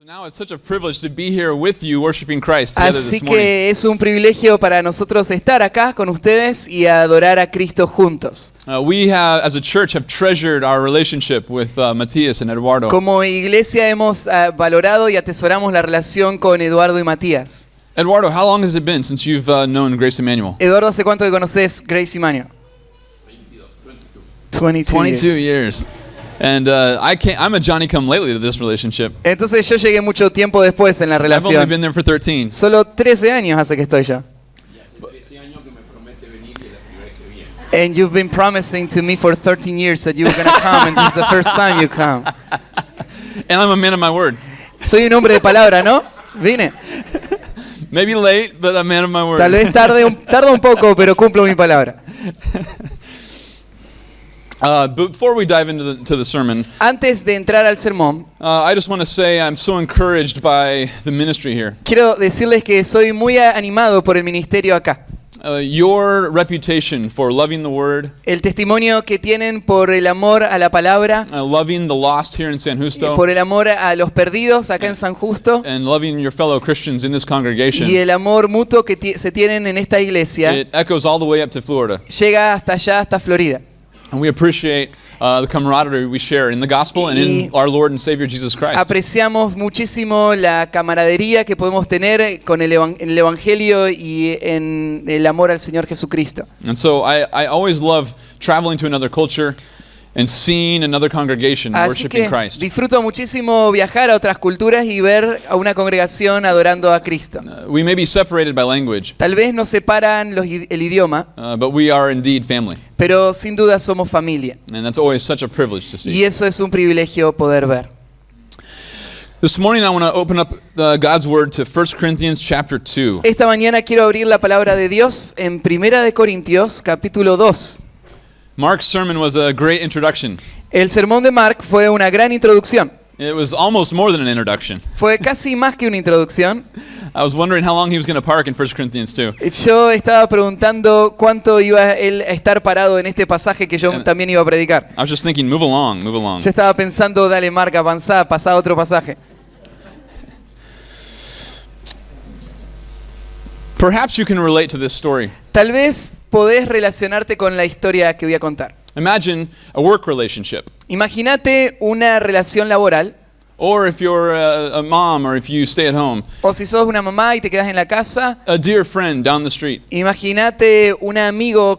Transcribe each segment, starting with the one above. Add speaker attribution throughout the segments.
Speaker 1: Now it's such a privilege to be here with you worshiping Christ together
Speaker 2: Así
Speaker 1: this morning.
Speaker 2: que es un privilegio para nosotros estar acá con ustedes y adorar a Cristo juntos.
Speaker 1: We have, as a church, have treasured our relationship with Matías and Eduardo.
Speaker 2: Como iglesia hemos valorado y atesoramos la relación con Eduardo y Matías.
Speaker 1: Eduardo, how long has it been since you've known Grace Emmanuel?
Speaker 2: Eduardo, ¿hace cuánto que conoces Grace Emmanuel? 22
Speaker 1: years. And I'm a Johnny-come-lately to this relationship.
Speaker 2: Entonces yo llegué mucho tiempo después en la
Speaker 1: I've only
Speaker 2: relación.
Speaker 1: been there for 13.
Speaker 2: Solo 13 años hace que estoy yo. And you've been promising to me for 13 years that you were going to come, and this is the first time you come.
Speaker 1: And I'm a man of my word.
Speaker 2: Soy un hombre de palabra, ¿no? Vine.
Speaker 1: Maybe late, but I'm a man of my word.
Speaker 2: Tal vez tardo un poco, pero cumplo mi palabra.
Speaker 1: Before we dive into the sermon,
Speaker 2: Antes de entrar al sermón,
Speaker 1: I just want to say I'm so encouraged by the ministry here.
Speaker 2: quiero decirles que soy muy animado por el ministerio acá.
Speaker 1: Your reputation for loving the Word,
Speaker 2: El testimonio que tienen por el amor a la palabra,
Speaker 1: loving the lost here in San Justo,
Speaker 2: por el amor a los perdidos acá en San Justo,
Speaker 1: and loving your fellow Christians in this congregation,
Speaker 2: y el amor mutuo que se tienen en esta iglesia,
Speaker 1: it echoes all the way up to Florida.
Speaker 2: llega hasta allá, hasta Florida.
Speaker 1: And we appreciate the camaraderie we share in the gospel and in our Lord and Savior Jesus Christ.
Speaker 2: Apreciamos muchísimo la camaradería que podemos tener con el Evangelio y en el amor al Señor Jesucristo.
Speaker 1: And so I always love traveling to another culture and seeing another congregation
Speaker 2: Así
Speaker 1: worshiping
Speaker 2: que
Speaker 1: Christ.
Speaker 2: disfruto muchísimo viajar a otras culturas y ver a una congregación adorando a Cristo.
Speaker 1: We may be separated by language,
Speaker 2: Tal vez nos separan el idioma,
Speaker 1: but we are indeed family.
Speaker 2: pero sin duda somos familia.
Speaker 1: And that's always such a privilege to
Speaker 2: Y
Speaker 1: see.
Speaker 2: eso es un privilegio poder ver.
Speaker 1: This morning I want to open up God's Word to 1 Corinthians chapter 2.
Speaker 2: Esta mañana quiero abrir la palabra de Dios en 1 de Corintios, capítulo 2.
Speaker 1: Mark's sermon was a great introduction.
Speaker 2: El sermón de Mark fue una gran introducción.
Speaker 1: It was almost more than an introduction.
Speaker 2: Fue casi más que una introducción.
Speaker 1: I was wondering how long he was going to park in 1 Corinthians 2.
Speaker 2: Yo estaba preguntando cuánto iba él a estar parado en este pasaje que yo también iba a predicar.
Speaker 1: I was just thinking, move along, move along.
Speaker 2: Yo estaba pensando, dale Mark, avanzá, pasá a otro pasaje.
Speaker 1: Perhaps you can relate to this story.
Speaker 2: Tal vez podés relacionarte con la historia que voy a contar.
Speaker 1: Imagine a work relationship.
Speaker 2: Imagínate una relación laboral,
Speaker 1: Or if you're a mom or if you stay at home,
Speaker 2: o si sos una mamá y te quedas en la casa.
Speaker 1: a dear friend down the street.
Speaker 2: Imagínate una amiga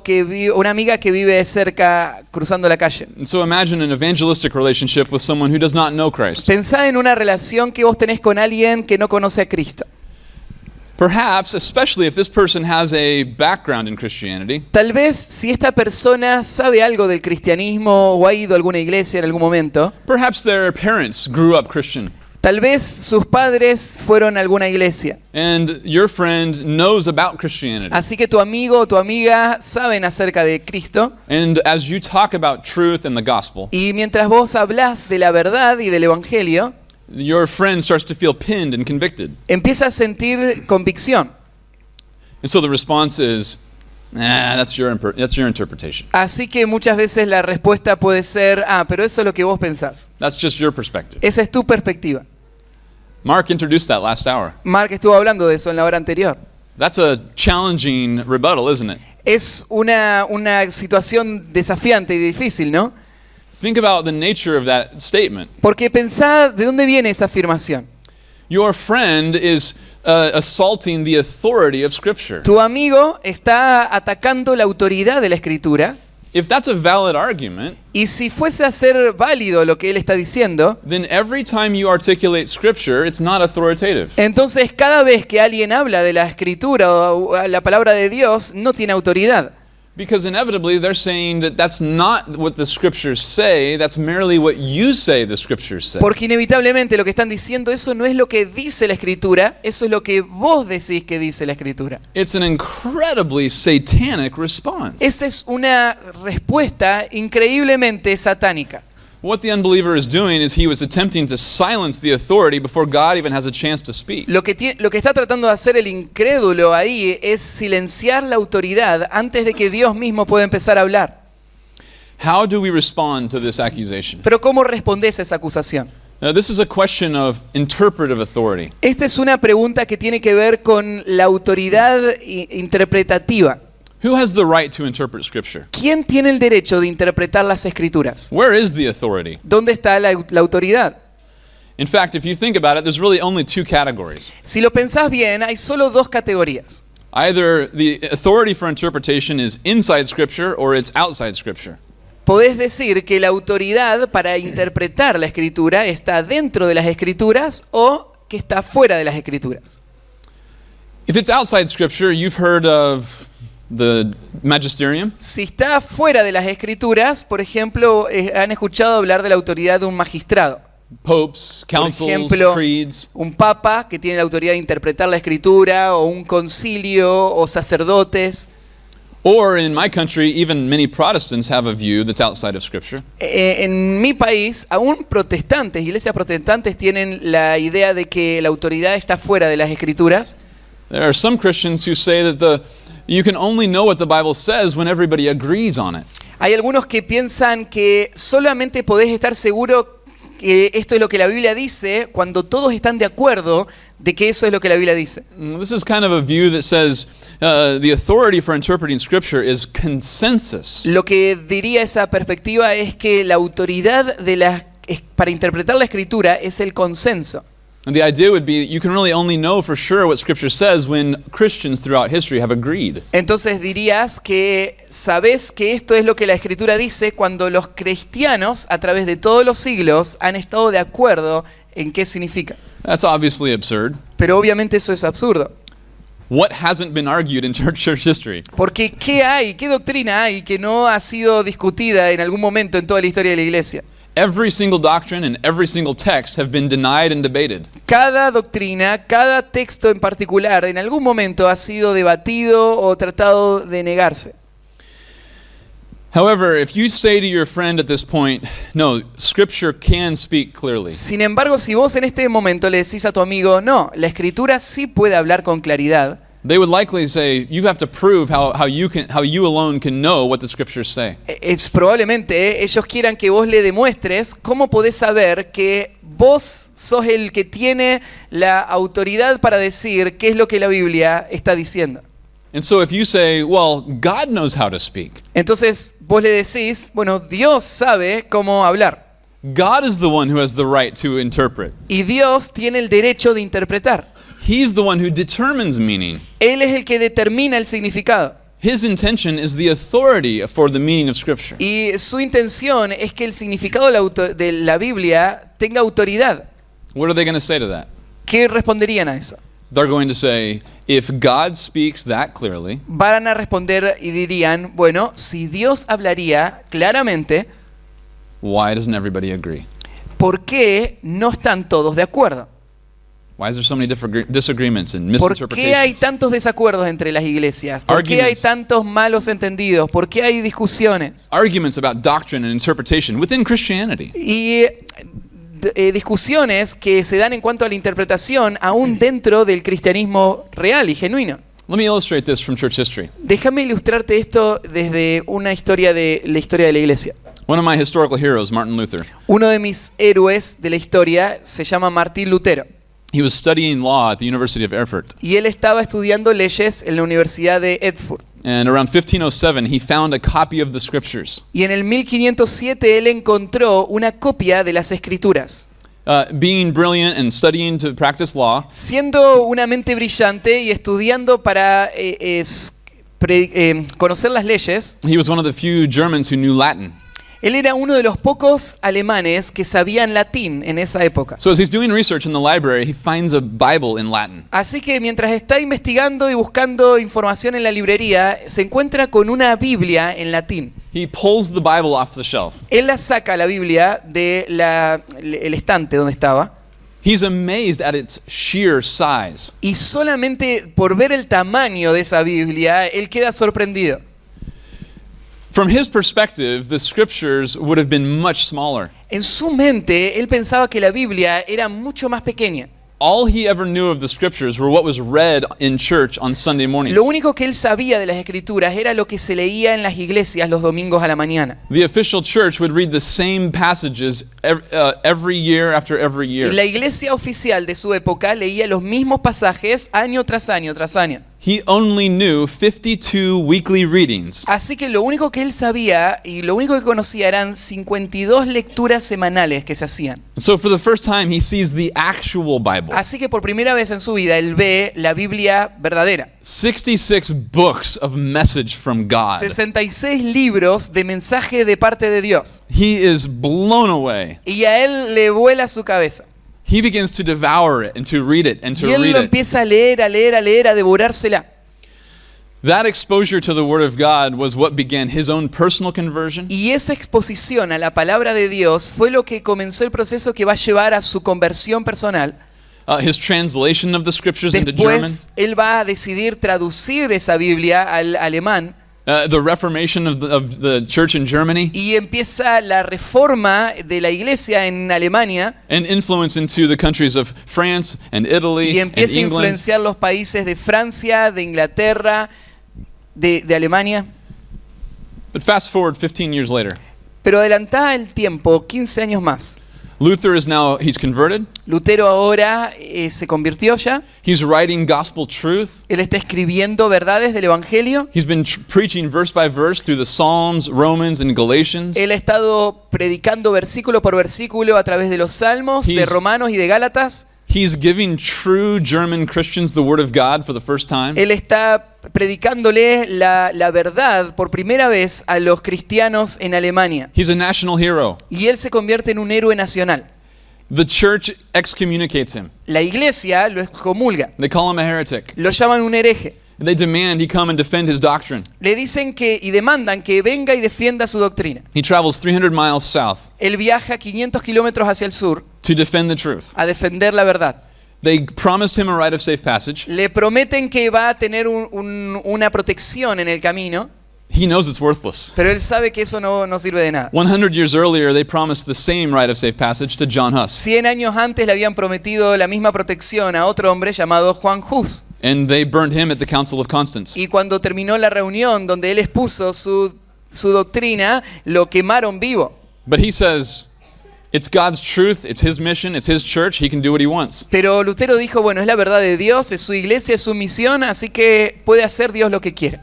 Speaker 2: que vive cerca cruzando la calle.
Speaker 1: And so imagine an evangelistic relationship with someone who does not know Christ.
Speaker 2: Pensá en una relación que vos tenés con alguien que no conoce a Cristo.
Speaker 1: Perhaps, especially if this person has a background in Christianity,
Speaker 2: Tal vez si esta persona sabe algo del cristianismo o ha ido a alguna iglesia en algún momento,
Speaker 1: perhaps their parents grew up Christian,
Speaker 2: tal vez sus padres fueron a alguna iglesia.
Speaker 1: and your friend knows about Christianity.
Speaker 2: Así que tu amigo o tu amiga saben acerca de Cristo,
Speaker 1: And as you talk about truth and the gospel,
Speaker 2: y mientras vos hablás de la verdad y del evangelio,
Speaker 1: your friend starts to feel pinned and convicted.
Speaker 2: empieza a sentir convicción.
Speaker 1: And so the response is, that's your interpretation.
Speaker 2: Así que muchas veces la respuesta puede ser, pero eso es lo que vos pensás.
Speaker 1: That's just your perspective.
Speaker 2: Esa es tu perspectiva.
Speaker 1: Mark introduced that last hour.
Speaker 2: Mark estuvo hablando de eso en la hora anterior.
Speaker 1: That's a challenging rebuttal, isn't it?
Speaker 2: Es una situación desafiante y difícil, ¿no?
Speaker 1: Think about the nature of that statement.
Speaker 2: Porque pensá de dónde viene esa afirmación.
Speaker 1: Your friend is assaulting the authority of Scripture.
Speaker 2: Tu amigo está atacando la autoridad de la Escritura,
Speaker 1: If that's a valid argument,
Speaker 2: y si fuese a ser válido lo que él está diciendo,
Speaker 1: then every time you articulate Scripture, it's not authoritative.
Speaker 2: entonces cada vez que alguien habla de la Escritura o la palabra de Dios, no tiene autoridad.
Speaker 1: Because inevitably they're saying that that's not what the Scriptures say, that's merely what you say the Scriptures say.
Speaker 2: Porque inevitablemente lo que están diciendo, eso no es lo que dice la Escritura, eso es lo que vos decís que dice la Escritura.
Speaker 1: It's an incredibly satanic response.
Speaker 2: Esa es una respuesta increíblemente satánica.
Speaker 1: What the unbeliever is doing is he was attempting to silence the authority before God even has a chance to speak.
Speaker 2: Lo que está tratando de hacer el incrédulo ahí es silenciar la autoridad antes de que Dios mismo pueda empezar a hablar.
Speaker 1: How do we respond to this accusation?
Speaker 2: Pero ¿cómo respondés a esa acusación?
Speaker 1: This is a question of interpretive authority.
Speaker 2: Esta es una pregunta que tiene que ver con la autoridad interpretativa.
Speaker 1: Who has the right to interpret Scripture?
Speaker 2: ¿Quién tiene el derecho de interpretar las Escrituras?
Speaker 1: Where is the authority?
Speaker 2: ¿Dónde está la autoridad?
Speaker 1: In fact, if you think about it, there's really only two categories.
Speaker 2: Si lo pensás bien, hay solo dos categorías.
Speaker 1: Either the authority for interpretation is inside Scripture or it's outside Scripture.
Speaker 2: Podés decir que la autoridad para interpretar la Escritura está dentro de las Escrituras o que está fuera de las Escrituras.
Speaker 1: If it's outside Scripture, you've heard of the magisterium.
Speaker 2: Si está fuera de las Escrituras, por ejemplo, han escuchado hablar de la autoridad de un magistrado.
Speaker 1: Popes,
Speaker 2: Por
Speaker 1: councils,
Speaker 2: ejemplo,
Speaker 1: creeds.
Speaker 2: un papa que tiene la autoridad de interpretar la Escritura, o un concilio, o sacerdotes.
Speaker 1: Or in my country, even many Protestants have a view that's outside of Scripture.
Speaker 2: En mi país, aún protestantes, iglesias protestantes tienen la idea de que la autoridad está fuera de las Escrituras.
Speaker 1: There are some Christians who say that you can only know what the Bible says when everybody agrees on it.
Speaker 2: Hay algunos que piensan que solamente podés estar seguro que esto es lo que la Biblia dice cuando todos están de acuerdo de que eso es lo que la Biblia dice.
Speaker 1: This is kind of a view that says the authority for interpreting Scripture is consensus.
Speaker 2: Lo que diría esa perspectiva es que la autoridad para interpretar la Escritura es el consenso.
Speaker 1: And the idea would be that you can really only know for sure what Scripture says when Christians throughout history have agreed.
Speaker 2: Entonces dirías que sabés que esto es lo que la Escritura dice cuando los cristianos a través de todos los siglos han estado de acuerdo en qué significa.
Speaker 1: That's obviously absurd.
Speaker 2: Pero obviamente eso es absurdo.
Speaker 1: What hasn't been argued in church history?
Speaker 2: Porque ¿qué doctrina hay que no ha sido discutida en algún momento en toda la historia de la iglesia?
Speaker 1: Every single doctrine and every single text have been denied and debated.
Speaker 2: Cada doctrina, cada texto en particular, en algún momento ha sido debatido o tratado de negarse.
Speaker 1: However, if you say to your friend at this point, no, Scripture can speak clearly.
Speaker 2: Sin embargo, si vos en este momento le decís a tu amigo, no, la Escritura sí puede hablar con claridad,
Speaker 1: They would likely say, you have to prove how you alone can know what the Scriptures say.
Speaker 2: es probablemente ellos quieran que vos le demuestres cómo podés saber que vos sos el que tiene la autoridad para decir qué es lo que la Biblia está diciendo.
Speaker 1: And so if you say, well, God knows how to speak.
Speaker 2: Entonces vos le decís, bueno, Dios sabe cómo hablar.
Speaker 1: God is the one who has the right to interpret.
Speaker 2: Y Dios tiene el derecho de interpretar.
Speaker 1: He's the one who determines meaning.
Speaker 2: Él es el que determina el significado.
Speaker 1: His intention is the authority for the meaning of Scripture.
Speaker 2: Y su intención es que el significado de la Biblia tenga autoridad.
Speaker 1: What are they going to say to that?
Speaker 2: ¿Qué responderían a eso?
Speaker 1: They're going to say, if God speaks that clearly,
Speaker 2: Van a responder y dirían, bueno, si Dios hablaría claramente,
Speaker 1: why doesn't everybody agree?
Speaker 2: ¿por qué no están todos de acuerdo?
Speaker 1: Why is there so many disagreements and
Speaker 2: ¿Por qué hay
Speaker 1: misinterpretations?
Speaker 2: tantos desacuerdos entre las iglesias? ¿Por qué hay
Speaker 1: Arguments.
Speaker 2: tantos malos entendidos? ¿Por qué hay discusiones?
Speaker 1: Arguments about doctrine and interpretation within Christianity.
Speaker 2: Y discusiones que se dan en cuanto a la interpretación aún dentro del cristianismo real y genuino.
Speaker 1: Let me illustrate this from church history.
Speaker 2: Déjame ilustrarte esto desde una historia de la iglesia.
Speaker 1: One of my historical heroes, Martin Luther,
Speaker 2: Uno de mis héroes de la historia se llama Martín Lutero.
Speaker 1: he was studying law at the University of Erfurt.
Speaker 2: Y él estaba estudiando leyes en la Universidad de Erfurt.
Speaker 1: And around 1507, he found a copy of the Scriptures.
Speaker 2: Y en el 1507 él encontró una copia de las Escrituras.
Speaker 1: Being brilliant and studying to practice law,
Speaker 2: Siendo una mente brillante y estudiando para conocer las leyes,
Speaker 1: he was one of the few Germans who knew Latin.
Speaker 2: él era uno de los pocos alemanes que sabían latín en esa época.
Speaker 1: So as he's doing research in the library, he finds a Bible in Latin.
Speaker 2: Así que mientras está investigando y buscando información en la librería, se encuentra con una Biblia en latín.
Speaker 1: He pulls the Bible off the shelf.
Speaker 2: Él la saca, la Biblia, el estante donde estaba.
Speaker 1: He's amazed at its sheer size.
Speaker 2: Y solamente por ver el tamaño de esa Biblia, él queda sorprendido.
Speaker 1: From his perspective, the Scriptures would have been much smaller.
Speaker 2: En su mente, él pensaba que la Biblia era mucho más pequeña.
Speaker 1: all he ever knew of the scriptures were what was read in church on Sunday mornings.
Speaker 2: Lo único que él sabía de las escrituras era lo que se leía en las iglesias los domingos a la mañana.
Speaker 1: The official church would read the same passages every year after every year.
Speaker 2: La iglesia oficial de su época leía los mismos pasajes año tras año tras año.
Speaker 1: He only knew 52 weekly readings.
Speaker 2: Así que lo único que él sabía y lo único que conocía eran 52 lecturas semanales que se hacían.
Speaker 1: So for the first time, he sees the actual Bible.
Speaker 2: Así que por primera vez en su vida él ve la Biblia verdadera.
Speaker 1: 66 books of message from God.
Speaker 2: 66 libros de mensaje de parte de Dios.
Speaker 1: He is blown away.
Speaker 2: Y a él le vuela su cabeza.
Speaker 1: He begins to devour it and to read it and to
Speaker 2: Y él
Speaker 1: read
Speaker 2: lo
Speaker 1: it.
Speaker 2: empieza a leer, a leer, a leer, a devorársela.
Speaker 1: That exposure to the Word of God was what began his own personal conversion.
Speaker 2: Y esa exposición a la palabra de Dios fue lo que comenzó el proceso que va a llevar a su conversión personal.
Speaker 1: His translation of the scriptures into German.
Speaker 2: Después él va a decidir traducir esa Biblia al alemán.
Speaker 1: The reformation of the church in Germany.
Speaker 2: Y empieza la reforma de la iglesia en Alemania.
Speaker 1: And influence into the countries of France and Italy
Speaker 2: Y
Speaker 1: and
Speaker 2: empieza a
Speaker 1: England.
Speaker 2: influenciar los países de Francia, de Inglaterra, de Alemania.
Speaker 1: But fast forward 15 years later.
Speaker 2: Pero adelantá el tiempo, 15 años más.
Speaker 1: Luther is now, he's converted.
Speaker 2: Lutero ahora se convirtió ya.
Speaker 1: He's writing gospel truth.
Speaker 2: Él está escribiendo verdades del Evangelio.
Speaker 1: He's been preaching verse by verse through the Psalms, Romans, and Galatians.
Speaker 2: Él ha estado predicando versículo por versículo a través de los Salmos, de
Speaker 1: He's-
Speaker 2: Romanos y de Gálatas.
Speaker 1: He's giving true German Christians the word of God for the first time.
Speaker 2: Él está predicándole la verdad por primera vez a los cristianos en Alemania.
Speaker 1: He's a national hero.
Speaker 2: Y él se convierte en un héroe nacional.
Speaker 1: The church excommunicates him.
Speaker 2: La iglesia lo excomulga,
Speaker 1: They call him a heretic.
Speaker 2: lo llaman un hereje.
Speaker 1: They demand he come and defend his doctrine.
Speaker 2: Le dicen que y demandan que venga y defienda su doctrina.
Speaker 1: He travels 300 miles south
Speaker 2: Él viaja 500 kilómetros hacia el sur
Speaker 1: to defend the truth.
Speaker 2: a defender la verdad.
Speaker 1: They promised him a rite of safe passage.
Speaker 2: Le prometen que va a tener una protección en el camino,
Speaker 1: He knows it's worthless.
Speaker 2: pero él sabe que eso no sirve de nada.
Speaker 1: 100 years earlier, they promised the same rite of safe passage to John Huss.
Speaker 2: 100 años antes le habían prometido la misma protección a otro hombre llamado Juan Hus.
Speaker 1: And they burned him at the Council of Constance.
Speaker 2: Y cuando terminó la reunión donde él expuso su doctrina, lo quemaron vivo.
Speaker 1: But he says, it's God's truth, it's his mission, it's his church, he can do what he wants.
Speaker 2: Pero Lutero dijo, bueno, es la verdad de Dios, es su iglesia, es su misión, así que puede hacer Dios lo que quiera.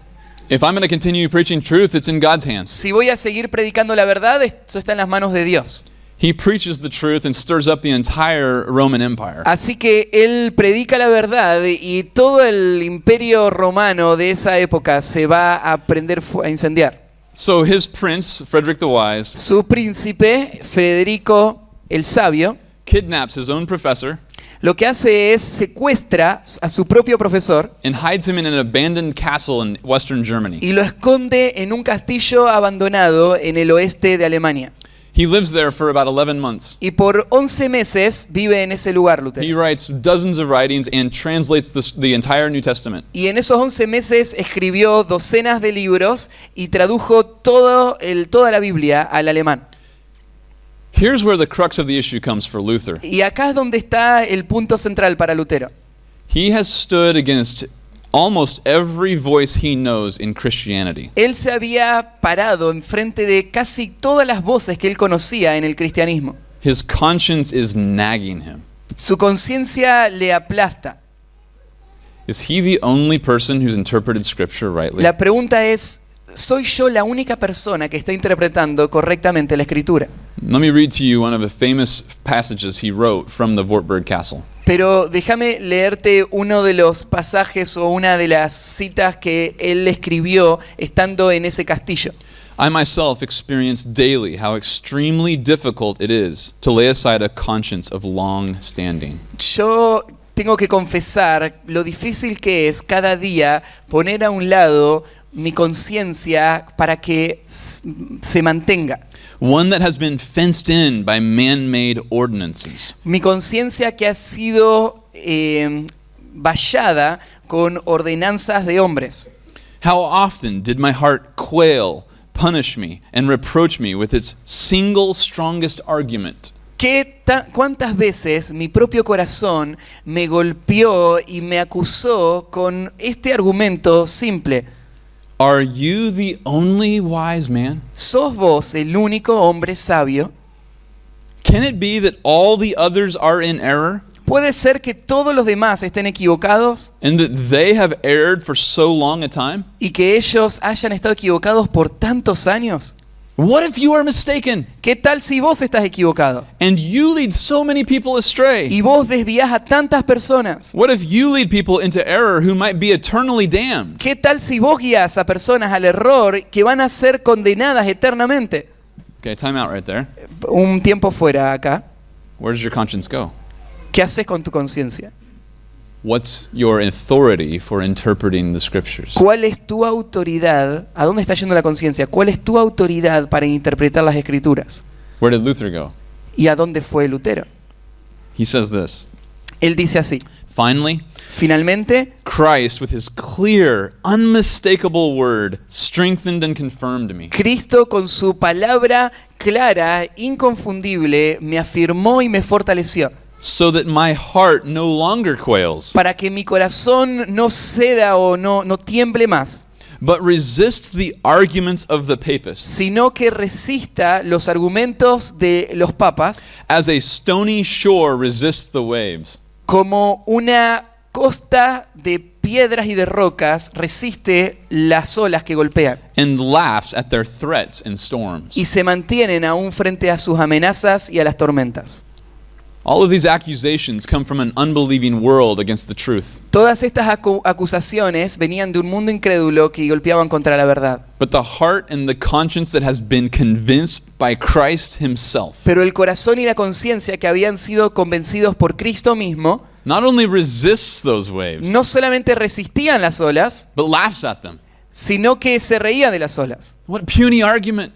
Speaker 1: If I'm going to continue preaching truth, it's in God's hands.
Speaker 2: Si voy a seguir predicando la verdad, eso está en las manos de Dios.
Speaker 1: He preaches the truth and stirs up the entire Roman Empire.
Speaker 2: Así que él predica la verdad y todo el imperio romano de esa época se va a a incendiar.
Speaker 1: So his prince, Frederick the Wise,
Speaker 2: Su príncipe, Federico el Sabio,
Speaker 1: kidnaps his own professor
Speaker 2: lo que hace es secuestra a su propio profesor
Speaker 1: and hides him in an abandoned castle in western Germany.
Speaker 2: y lo esconde en un castillo abandonado en el oeste de Alemania.
Speaker 1: He lives there for about 11 months.
Speaker 2: Y por 11 meses vive en ese lugar,
Speaker 1: He
Speaker 2: Lutero.
Speaker 1: writes dozens of writings and translates the entire New Testament.
Speaker 2: Y en esos 11 meses escribió docenas de libros y tradujo toda la Biblia al alemán.
Speaker 1: Here's where the crux of the issue comes for Luther.
Speaker 2: Y acá es donde está el punto central para Lutero.
Speaker 1: He has stood against almost every voice he knows in Christianity.
Speaker 2: Él se había parado enfrente de casi todas las voces que él conocía en el cristianismo.
Speaker 1: His conscience is nagging him.
Speaker 2: Su conciencia le aplasta.
Speaker 1: Is he the only person who's interpreted scripture rightly?
Speaker 2: La pregunta es, ¿soy yo la única persona que está interpretando correctamente la escritura?
Speaker 1: Let me read to you one of the famous passages he wrote from the Wartburg Castle.
Speaker 2: Pero déjame leerte uno de los pasajes o una de las citas que él escribió estando en ese castillo.
Speaker 1: I myself experience daily how extremely difficult it is to lay aside a conscience of long standing.
Speaker 2: Yo tengo que confesar lo difícil que es cada día poner a un lado mi conciencia para que se mantenga.
Speaker 1: One that has been fenced in by man-made ordinances.
Speaker 2: Mi conciencia que ha sido vallada con ordenanzas de hombres.
Speaker 1: How often did my heart quail, punish me, and reproach me with its single strongest argument?
Speaker 2: ¿Cuántas veces mi propio corazón me golpeó y me acusó con este argumento simple?
Speaker 1: Are you the only wise man?
Speaker 2: ¿Sos vos el único hombre sabio?
Speaker 1: Can it be that all the others are in error
Speaker 2: ¿Puede ser que todos los demás estén equivocados
Speaker 1: and that they have erred for so long a time?
Speaker 2: y que ellos hayan estado equivocados por tantos años?
Speaker 1: What if you are mistaken
Speaker 2: ¿Qué tal si vos estás equivocado
Speaker 1: and you lead so many people astray?
Speaker 2: y vos desviás a tantas personas?
Speaker 1: What if you lead people into error who might be eternally damned?
Speaker 2: ¿Qué tal si vos guías a personas al error que van a ser condenadas eternamente?
Speaker 1: Okay, time out right there.
Speaker 2: Un tiempo fuera acá.
Speaker 1: Where does your conscience go?
Speaker 2: ¿Qué haces con tu conciencia?
Speaker 1: What's your authority for interpreting the scriptures?
Speaker 2: ¿Cuál es tu autoridad? ¿A dónde está yendo la conciencia? ¿Cuál es tu autoridad para interpretar las escrituras?
Speaker 1: Where did Luther go?
Speaker 2: ¿Y a dónde fue Lutero?
Speaker 1: He says this.
Speaker 2: Él dice así:
Speaker 1: Finally,
Speaker 2: finalmente,
Speaker 1: Christ, with his clear, unmistakable word, strengthened and confirmed me.
Speaker 2: Cristo con su palabra clara, inconfundible, me afirmó y me fortaleció,
Speaker 1: So that my heart no longer quails,
Speaker 2: para que mi corazón no ceda o no tiemble más,
Speaker 1: but resists the arguments of the papists,
Speaker 2: sino que resista los argumentos de los papas
Speaker 1: as a stony shore resists the waves.
Speaker 2: como una costa de piedras y de rocas resiste las olas que golpean
Speaker 1: And laughs at their threats and storms.
Speaker 2: y se mantienen aún frente a sus amenazas y a las tormentas.
Speaker 1: All of these accusations come from an unbelieving world against the truth.
Speaker 2: Todas estas acusaciones venían de un mundo incrédulo que golpeaban contra la verdad.
Speaker 1: But the heart and the conscience that has been convinced by Christ himself
Speaker 2: Pero el corazón y la conciencia que habían sido convencidos por Cristo mismo
Speaker 1: not only resists those waves,
Speaker 2: no solamente resistían las olas,
Speaker 1: but laughs at them.
Speaker 2: sino que se reían de las olas.
Speaker 1: What puny argument.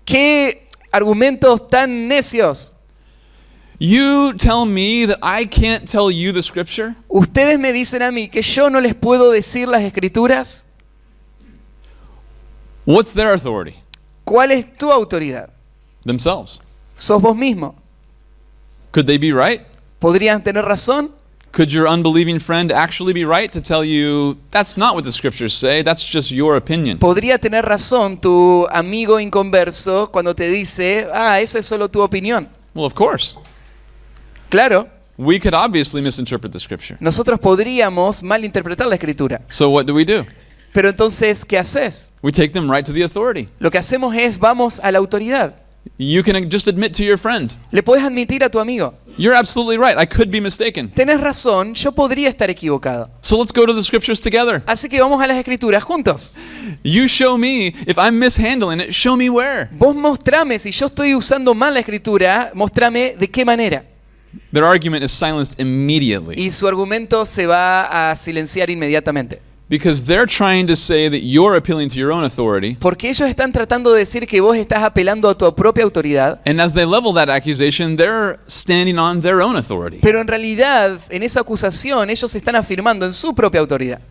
Speaker 2: ¡Qué argumentos tan necios!
Speaker 1: You tell me that I can't tell you the scripture?
Speaker 2: ¿Ustedes me dicen a mí que yo no les puedo decir las escrituras?
Speaker 1: What's their authority?
Speaker 2: ¿Cuál es tu autoridad?
Speaker 1: Themselves.
Speaker 2: ¿Sos vos mismo?
Speaker 1: Could they be right?
Speaker 2: ¿Podrían tener razón?
Speaker 1: Could your unbelieving friend actually be right to tell you that's not what the scriptures say, that's just your opinion?
Speaker 2: ¿Podría tener razón tu amigo inconverso cuando te dice, eso es solo tu opinión?
Speaker 1: Well, of course.
Speaker 2: Claro,
Speaker 1: We could obviously misinterpret the scripture.
Speaker 2: nosotros podríamos malinterpretar la escritura.
Speaker 1: So what do?
Speaker 2: Pero entonces, ¿qué haces?
Speaker 1: We take them right to the authority.
Speaker 2: Lo que hacemos es, vamos a la autoridad.
Speaker 1: You can just admit to your friend,
Speaker 2: Le podés admitir a tu amigo,
Speaker 1: you're absolutely right, I could be mistaken.
Speaker 2: tenés razón, yo podría estar equivocado.
Speaker 1: So let's go to the scriptures together.
Speaker 2: Así que vamos a las escrituras juntos.
Speaker 1: You show me, if I'm mishandling it, show me where.
Speaker 2: Vos mostrame, si yo estoy usando mal la escritura, mostrame de qué manera.
Speaker 1: Their argument is silenced immediately
Speaker 2: Y su argumento se va a silenciar inmediatamente.
Speaker 1: because they're trying to say that you're appealing to your own authority.
Speaker 2: Porque ellos están tratando de decir que vos estás apelando a tu propia autoridad.
Speaker 1: And as they level that accusation, they're standing on their own authority.
Speaker 2: Pero en realidad, en esa acusación, ellos se están afirmando en su propia autoridad.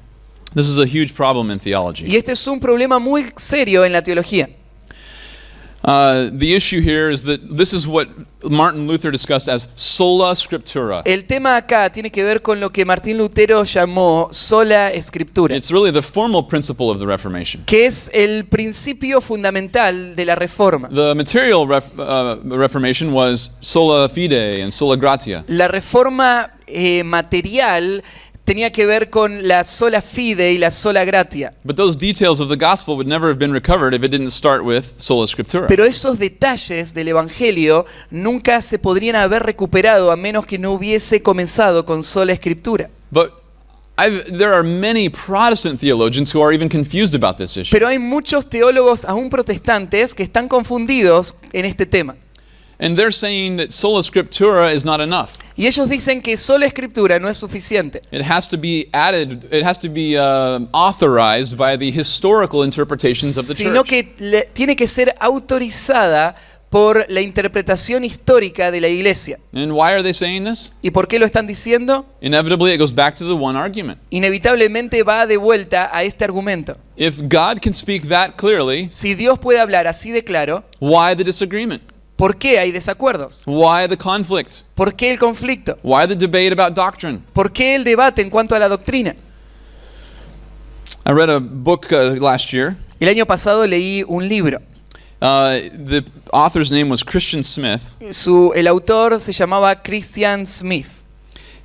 Speaker 1: This is a huge problem in
Speaker 2: Y
Speaker 1: theology.
Speaker 2: este es un problema muy serio en la teología.
Speaker 1: The issue here is that this is what Martin Luther discussed as sola scriptura.
Speaker 2: El tema acá tiene que ver con lo que Martín Lutero llamó sola escritura,
Speaker 1: It's really the formal principle of the Reformation.
Speaker 2: que es el principio fundamental de la Reforma.
Speaker 1: The material Reformation was sola fide and sola gratia.
Speaker 2: La Reforma material tenía que ver con la sola fide y la sola gratia.
Speaker 1: But those details of the gospel would never have been recovered if it didn't start with sola scriptura.
Speaker 2: Pero esos detalles del Evangelio nunca se podrían haber recuperado a menos que no hubiese comenzado con sola escritura.
Speaker 1: But there are many Protestant theologians who are even confused about this issue.
Speaker 2: Pero hay muchos teólogos aún protestantes que están confundidos en este tema.
Speaker 1: And they're saying that sola scriptura is not enough.
Speaker 2: Y ellos dicen que sola escritura no es suficiente,
Speaker 1: It has to be added, it has to be authorized by the historical interpretations of the
Speaker 2: sino
Speaker 1: church.
Speaker 2: que tiene que ser autorizada por la interpretación histórica de la iglesia.
Speaker 1: And why are they saying this?
Speaker 2: ¿Y por qué lo están diciendo?
Speaker 1: Inevitably, it goes back to the one argument.
Speaker 2: Inevitablemente va de vuelta a este argumento.
Speaker 1: If God can speak that clearly,
Speaker 2: Si Dios puede hablar así de claro,
Speaker 1: why the disagreement?
Speaker 2: ¿Por qué hay desacuerdos?
Speaker 1: Why the conflict?
Speaker 2: ¿Por qué el conflicto?
Speaker 1: Why the debate about doctrine?
Speaker 2: ¿Por qué el debate en cuanto a la doctrina?
Speaker 1: I read a book last year.
Speaker 2: El año pasado leí un libro.
Speaker 1: The author's name was Christian Smith.
Speaker 2: El autor se llamaba Christian Smith.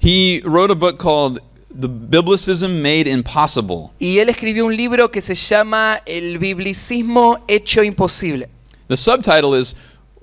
Speaker 1: He wrote a book called The Biblicism Made Impossible.
Speaker 2: Y él escribió un libro que se llama El biblicismo hecho imposible.
Speaker 1: The subtitle is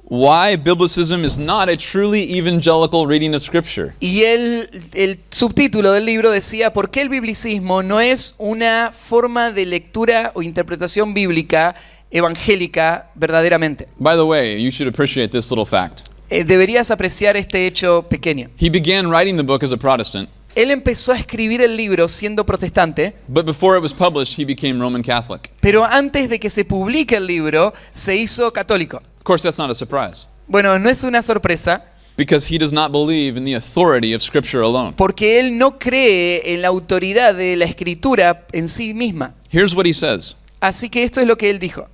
Speaker 1: Why Biblicism is Not a Truly Evangelical Reading of Scripture.
Speaker 2: Y el subtítulo del libro decía ¿por qué el biblicismo no es una forma de lectura o interpretación bíblica evangélica verdaderamente?
Speaker 1: By the way, you should appreciate this little fact.
Speaker 2: Deberías apreciar este hecho pequeño.
Speaker 1: He began writing the book as a Protestant,
Speaker 2: Él empezó a escribir el libro siendo protestante,
Speaker 1: but before it was published, he became Roman Catholic.
Speaker 2: pero antes de que se publique el libro, se hizo católico.
Speaker 1: Of course, that's not a surprise,
Speaker 2: Bueno, no es una sorpresa,
Speaker 1: because he does not believe in the authority of Scripture alone.
Speaker 2: porque él no cree en la autoridad de la escritura en sí misma.
Speaker 1: Here's what he says.
Speaker 2: Así que esto es lo que él dijo.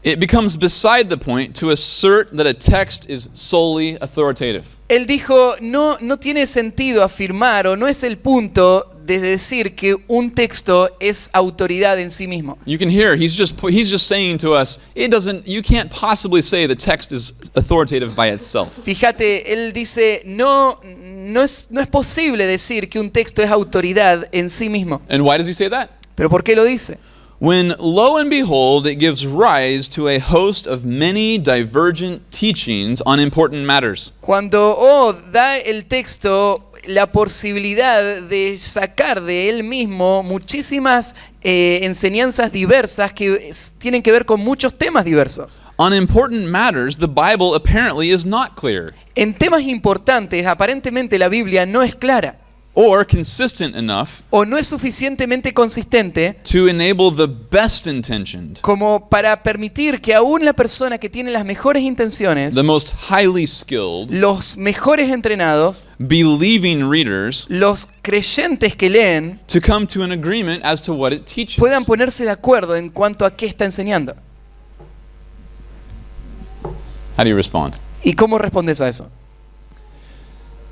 Speaker 1: It becomes beside the point to assert that a text is solely authoritative.
Speaker 2: Él dijo, no tiene sentido afirmar o no es el punto de decir que un texto es autoridad en sí mismo.
Speaker 1: You can hear he's just saying to us, you can't possibly say the text is authoritative by itself.
Speaker 2: Fíjate, él dice, no es posible decir que un texto es autoridad en sí mismo.
Speaker 1: And why does he say that?
Speaker 2: ¿Pero por qué lo dice?
Speaker 1: When lo and behold, it gives rise to a host of many divergent teachings on important matters.
Speaker 2: Cuando da el texto la posibilidad de sacar de él mismo muchísimas enseñanzas diversas que tienen que ver con muchos temas diversos.
Speaker 1: On important matters, the Bible apparently is not clear
Speaker 2: En temas importantes, aparentemente la Biblia no es clara
Speaker 1: or consistent enough
Speaker 2: o no es suficientemente consistente
Speaker 1: to enable the best intentioned,
Speaker 2: como para permitir que aún la persona que tiene las mejores intenciones,
Speaker 1: the most highly skilled,
Speaker 2: los mejores entrenados,
Speaker 1: believing readers
Speaker 2: los creyentes que leen,
Speaker 1: to come to an agreement as to what it teaches.
Speaker 2: puedan ponerse de acuerdo en cuanto a qué está enseñando.
Speaker 1: How do you respond?
Speaker 2: ¿Y cómo respondes a eso?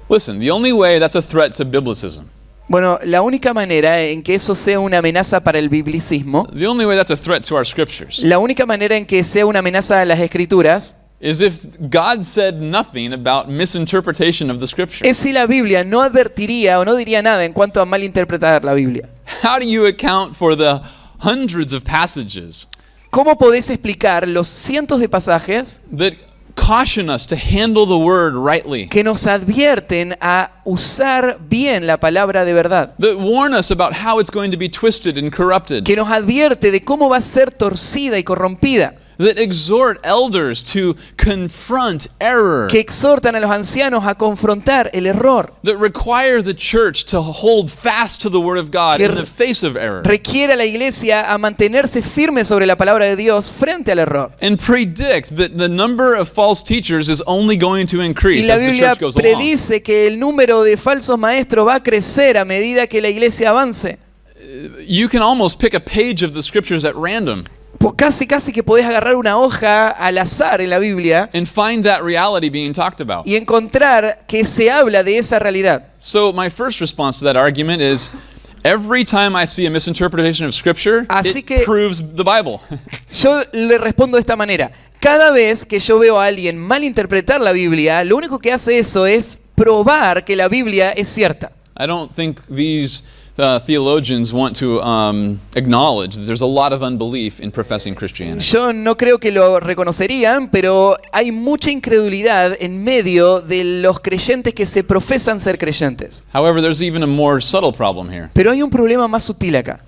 Speaker 1: Listen, the only way that's a threat to biblicism,
Speaker 2: Bueno, la única manera en que eso sea una amenaza para el biblicismo,
Speaker 1: the only way that's a threat to our scriptures,
Speaker 2: la única manera en que sea una amenaza a las escrituras,
Speaker 1: is if God said nothing about misinterpretation of the scripture.
Speaker 2: es si la Biblia no advertiría o no diría nada en cuanto a malinterpretar la Biblia.
Speaker 1: How do you account for the hundreds of passages
Speaker 2: ¿Cómo podés explicar los cientos de pasajes
Speaker 1: that caution us to handle the word rightly,
Speaker 2: que nos advierten a usar bien la palabra de verdad?
Speaker 1: that warn us about how it's going to be twisted and corrupted,
Speaker 2: Que nos advierte de cómo va a ser torcida y corrompida,
Speaker 1: that exhort elders to confront error,
Speaker 2: que exhortan a los ancianos a confrontar el error,
Speaker 1: that require the church to hold fast to the word of God
Speaker 2: Que
Speaker 1: in the face of error,
Speaker 2: requiere a la iglesia a mantenerse firme sobre la palabra de Dios frente al error.
Speaker 1: and predict that the number of false teachers is only going to
Speaker 2: Y
Speaker 1: increase
Speaker 2: la
Speaker 1: as the
Speaker 2: Biblia
Speaker 1: church goes along.
Speaker 2: predice que el número de falsos maestros va a crecer a medida que la iglesia avance.
Speaker 1: You can almost pick a page of the scriptures at random
Speaker 2: Casi que podés agarrar una hoja al azar en la Biblia
Speaker 1: and find that reality being talked about.
Speaker 2: y encontrar que se habla de esa realidad.
Speaker 1: So my first response to that argument is, every time I see a misinterpretation of scripture,
Speaker 2: Así
Speaker 1: it
Speaker 2: que-
Speaker 1: proves the Bible.
Speaker 2: Yo le respondo de esta manera. Cada vez que yo veo a alguien malinterpretar la Biblia, lo único que hace eso es probar que la Biblia es cierta.
Speaker 1: I don't think these theologians want to acknowledge that there's a lot of unbelief in professing Christianity.
Speaker 2: Yo no creo que lo reconocerían, pero hay mucha incredulidad en medio de los creyentes que se profesan ser creyentes.
Speaker 1: However, there's even a more subtle problem here.
Speaker 2: Pero hay un problema más sutil acá.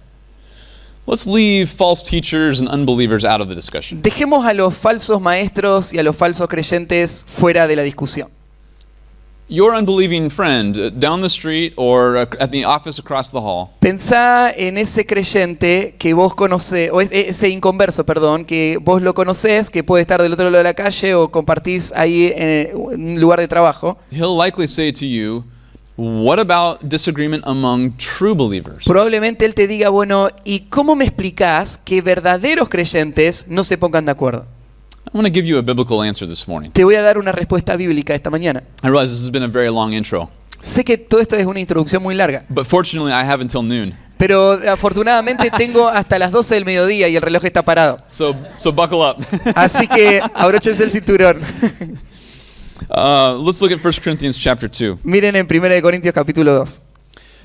Speaker 1: Let's leave false teachers and unbelievers out of the discussion.
Speaker 2: Dejemos a los falsos maestros y a los falsos creyentes fuera de la discusión.
Speaker 1: Your unbelieving friend down the street or at the office across the hall,
Speaker 2: Pensá en ese creyente que vos conocés, o ese inconverso, perdón, que vos lo conocés, que puede estar del otro lado de la calle o compartís ahí en un lugar de trabajo.
Speaker 1: he'll likely say to you, what about disagreement among true believers?
Speaker 2: Probablemente él te diga, bueno, ¿y cómo me explicás que verdaderos creyentes no se pongan de acuerdo?
Speaker 1: I want to give you a biblical answer this morning.
Speaker 2: Te voy a dar una respuesta bíblica esta mañana.
Speaker 1: I realize this has been a very long intro,
Speaker 2: Sé que todo esto es una introducción muy larga,
Speaker 1: but fortunately I have until noon.
Speaker 2: pero afortunadamente tengo hasta las 12 del mediodía y el reloj está parado.
Speaker 1: So buckle up.
Speaker 2: Así que abróchense el cinturón.
Speaker 1: Let's look at 1 Corinthians chapter 2.
Speaker 2: Miren en 1 Corintios capítulo 2.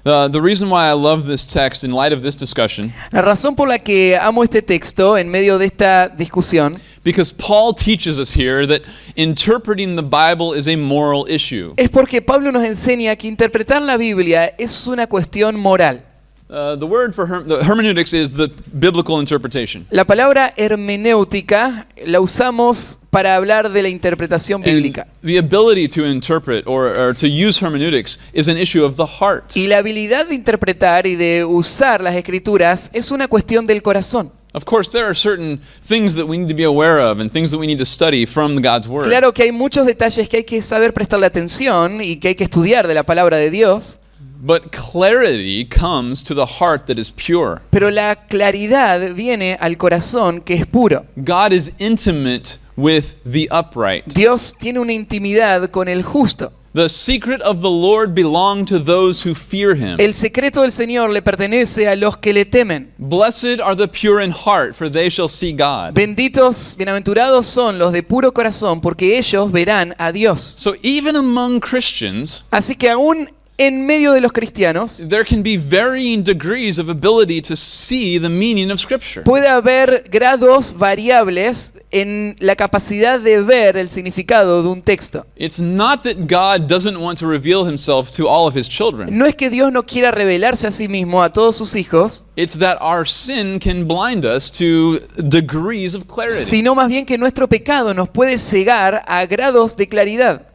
Speaker 1: The reason why I love this text in light of this discussion,
Speaker 2: La razón por la que amo este texto en medio de esta discusión
Speaker 1: because Paul teaches us here that interpreting the Bible is a moral issue.
Speaker 2: es porque Pablo nos enseña que interpretar la Biblia es una cuestión moral.
Speaker 1: The word for the hermeneutics is the biblical interpretation.
Speaker 2: La palabra hermenéutica la usamos para hablar de la interpretación
Speaker 1: And
Speaker 2: bíblica.
Speaker 1: the ability to interpret or to use hermeneutics is an issue of the heart.
Speaker 2: Y la habilidad de interpretar y de usar las escrituras es una cuestión del corazón.
Speaker 1: Of course, there are certain things that we need to be aware of and things that we need to study from God's Word.
Speaker 2: Claro que hay muchos detalles que hay que saber prestarle atención y que hay que estudiar de la palabra de Dios,
Speaker 1: But clarity comes to the heart that is pure.
Speaker 2: pero la claridad viene al corazón que es puro.
Speaker 1: God is intimate with the upright.
Speaker 2: Dios tiene una intimidad con el justo.
Speaker 1: The secret of the Lord belong to those who fear him.
Speaker 2: El secreto del Señor le pertenece a los que le temen.
Speaker 1: Blessed are the pure in heart, for they shall see God.
Speaker 2: Benditos, bienaventurados son los de puro corazón, porque ellos verán a Dios.
Speaker 1: So even among Christians,
Speaker 2: Así que aún en medio de los cristianos
Speaker 1: there can be varying degrees of ability to see the meaning of Scripture.
Speaker 2: puede haber grados variables en la capacidad de ver el significado de un texto.
Speaker 1: It's not that God doesn't want to reveal himself to all of his children.
Speaker 2: No es que Dios no quiera revelarse a sí mismo a todos sus hijos,
Speaker 1: It's that our sin can blind us to degrees of clarity.
Speaker 2: sino más bien que nuestro pecado nos puede cegar a grados de claridad.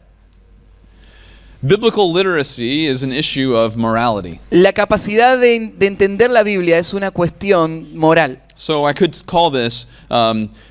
Speaker 1: Biblical literacy is an issue of morality.
Speaker 2: La capacidad de entender la Biblia es una cuestión moral.
Speaker 1: So I could call this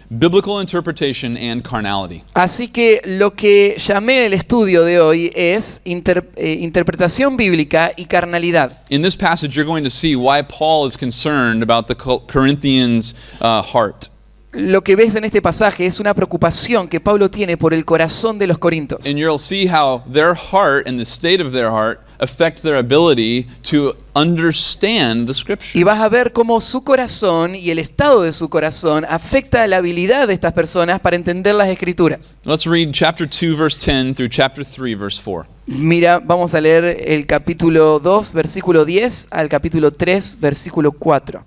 Speaker 1: biblical interpretation and carnality.
Speaker 2: Así que lo que llamé el estudio de hoy es interpretación bíblica y carnalidad.
Speaker 1: In this passage, you're going to see why Paul is concerned about the Corinthians' heart.
Speaker 2: Lo que ves en este pasaje es una preocupación que Pablo tiene por el corazón de los corintios.
Speaker 1: And you'll see how their heart and the state of their heart affect their ability to understand the Scripture.
Speaker 2: Y vas a ver cómo su corazón y el estado de su corazón afecta a la habilidad de estas personas para entender las escrituras.
Speaker 1: Let's read chapter 2, verse 10 through chapter 3, verse 4.
Speaker 2: Mira, vamos a leer el capítulo 2, versículo 10 al capítulo 3, versículo 4.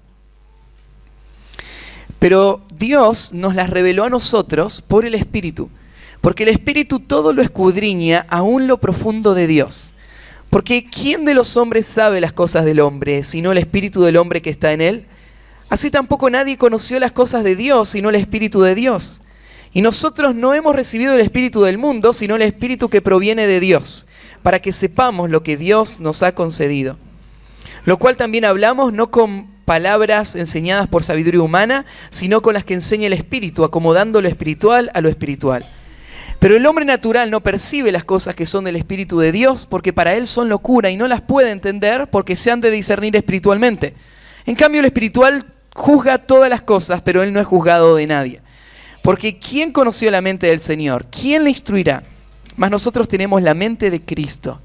Speaker 2: Pero Dios nos las reveló a nosotros por el Espíritu, porque el Espíritu todo lo escudriña, aún lo profundo de Dios. Porque ¿quién de los hombres sabe las cosas del hombre, sino el Espíritu del hombre que está en él? Así tampoco nadie conoció las cosas de Dios, sino el Espíritu de Dios. Y nosotros no hemos recibido el Espíritu del mundo, sino el Espíritu que proviene de Dios, para que sepamos lo que Dios nos ha concedido. Lo cual también hablamos no con palabras enseñadas por sabiduría humana, sino con las que enseña el Espíritu, acomodando lo espiritual a lo espiritual. Pero el hombre natural no percibe las cosas que son del Espíritu de Dios, porque para él son locura y no las puede entender porque se han de discernir espiritualmente. En cambio, el espiritual juzga todas las cosas, pero él no es juzgado de nadie. Porque ¿quién conoció la mente del Señor? ¿Quién le instruirá? Mas nosotros tenemos la mente de Cristo.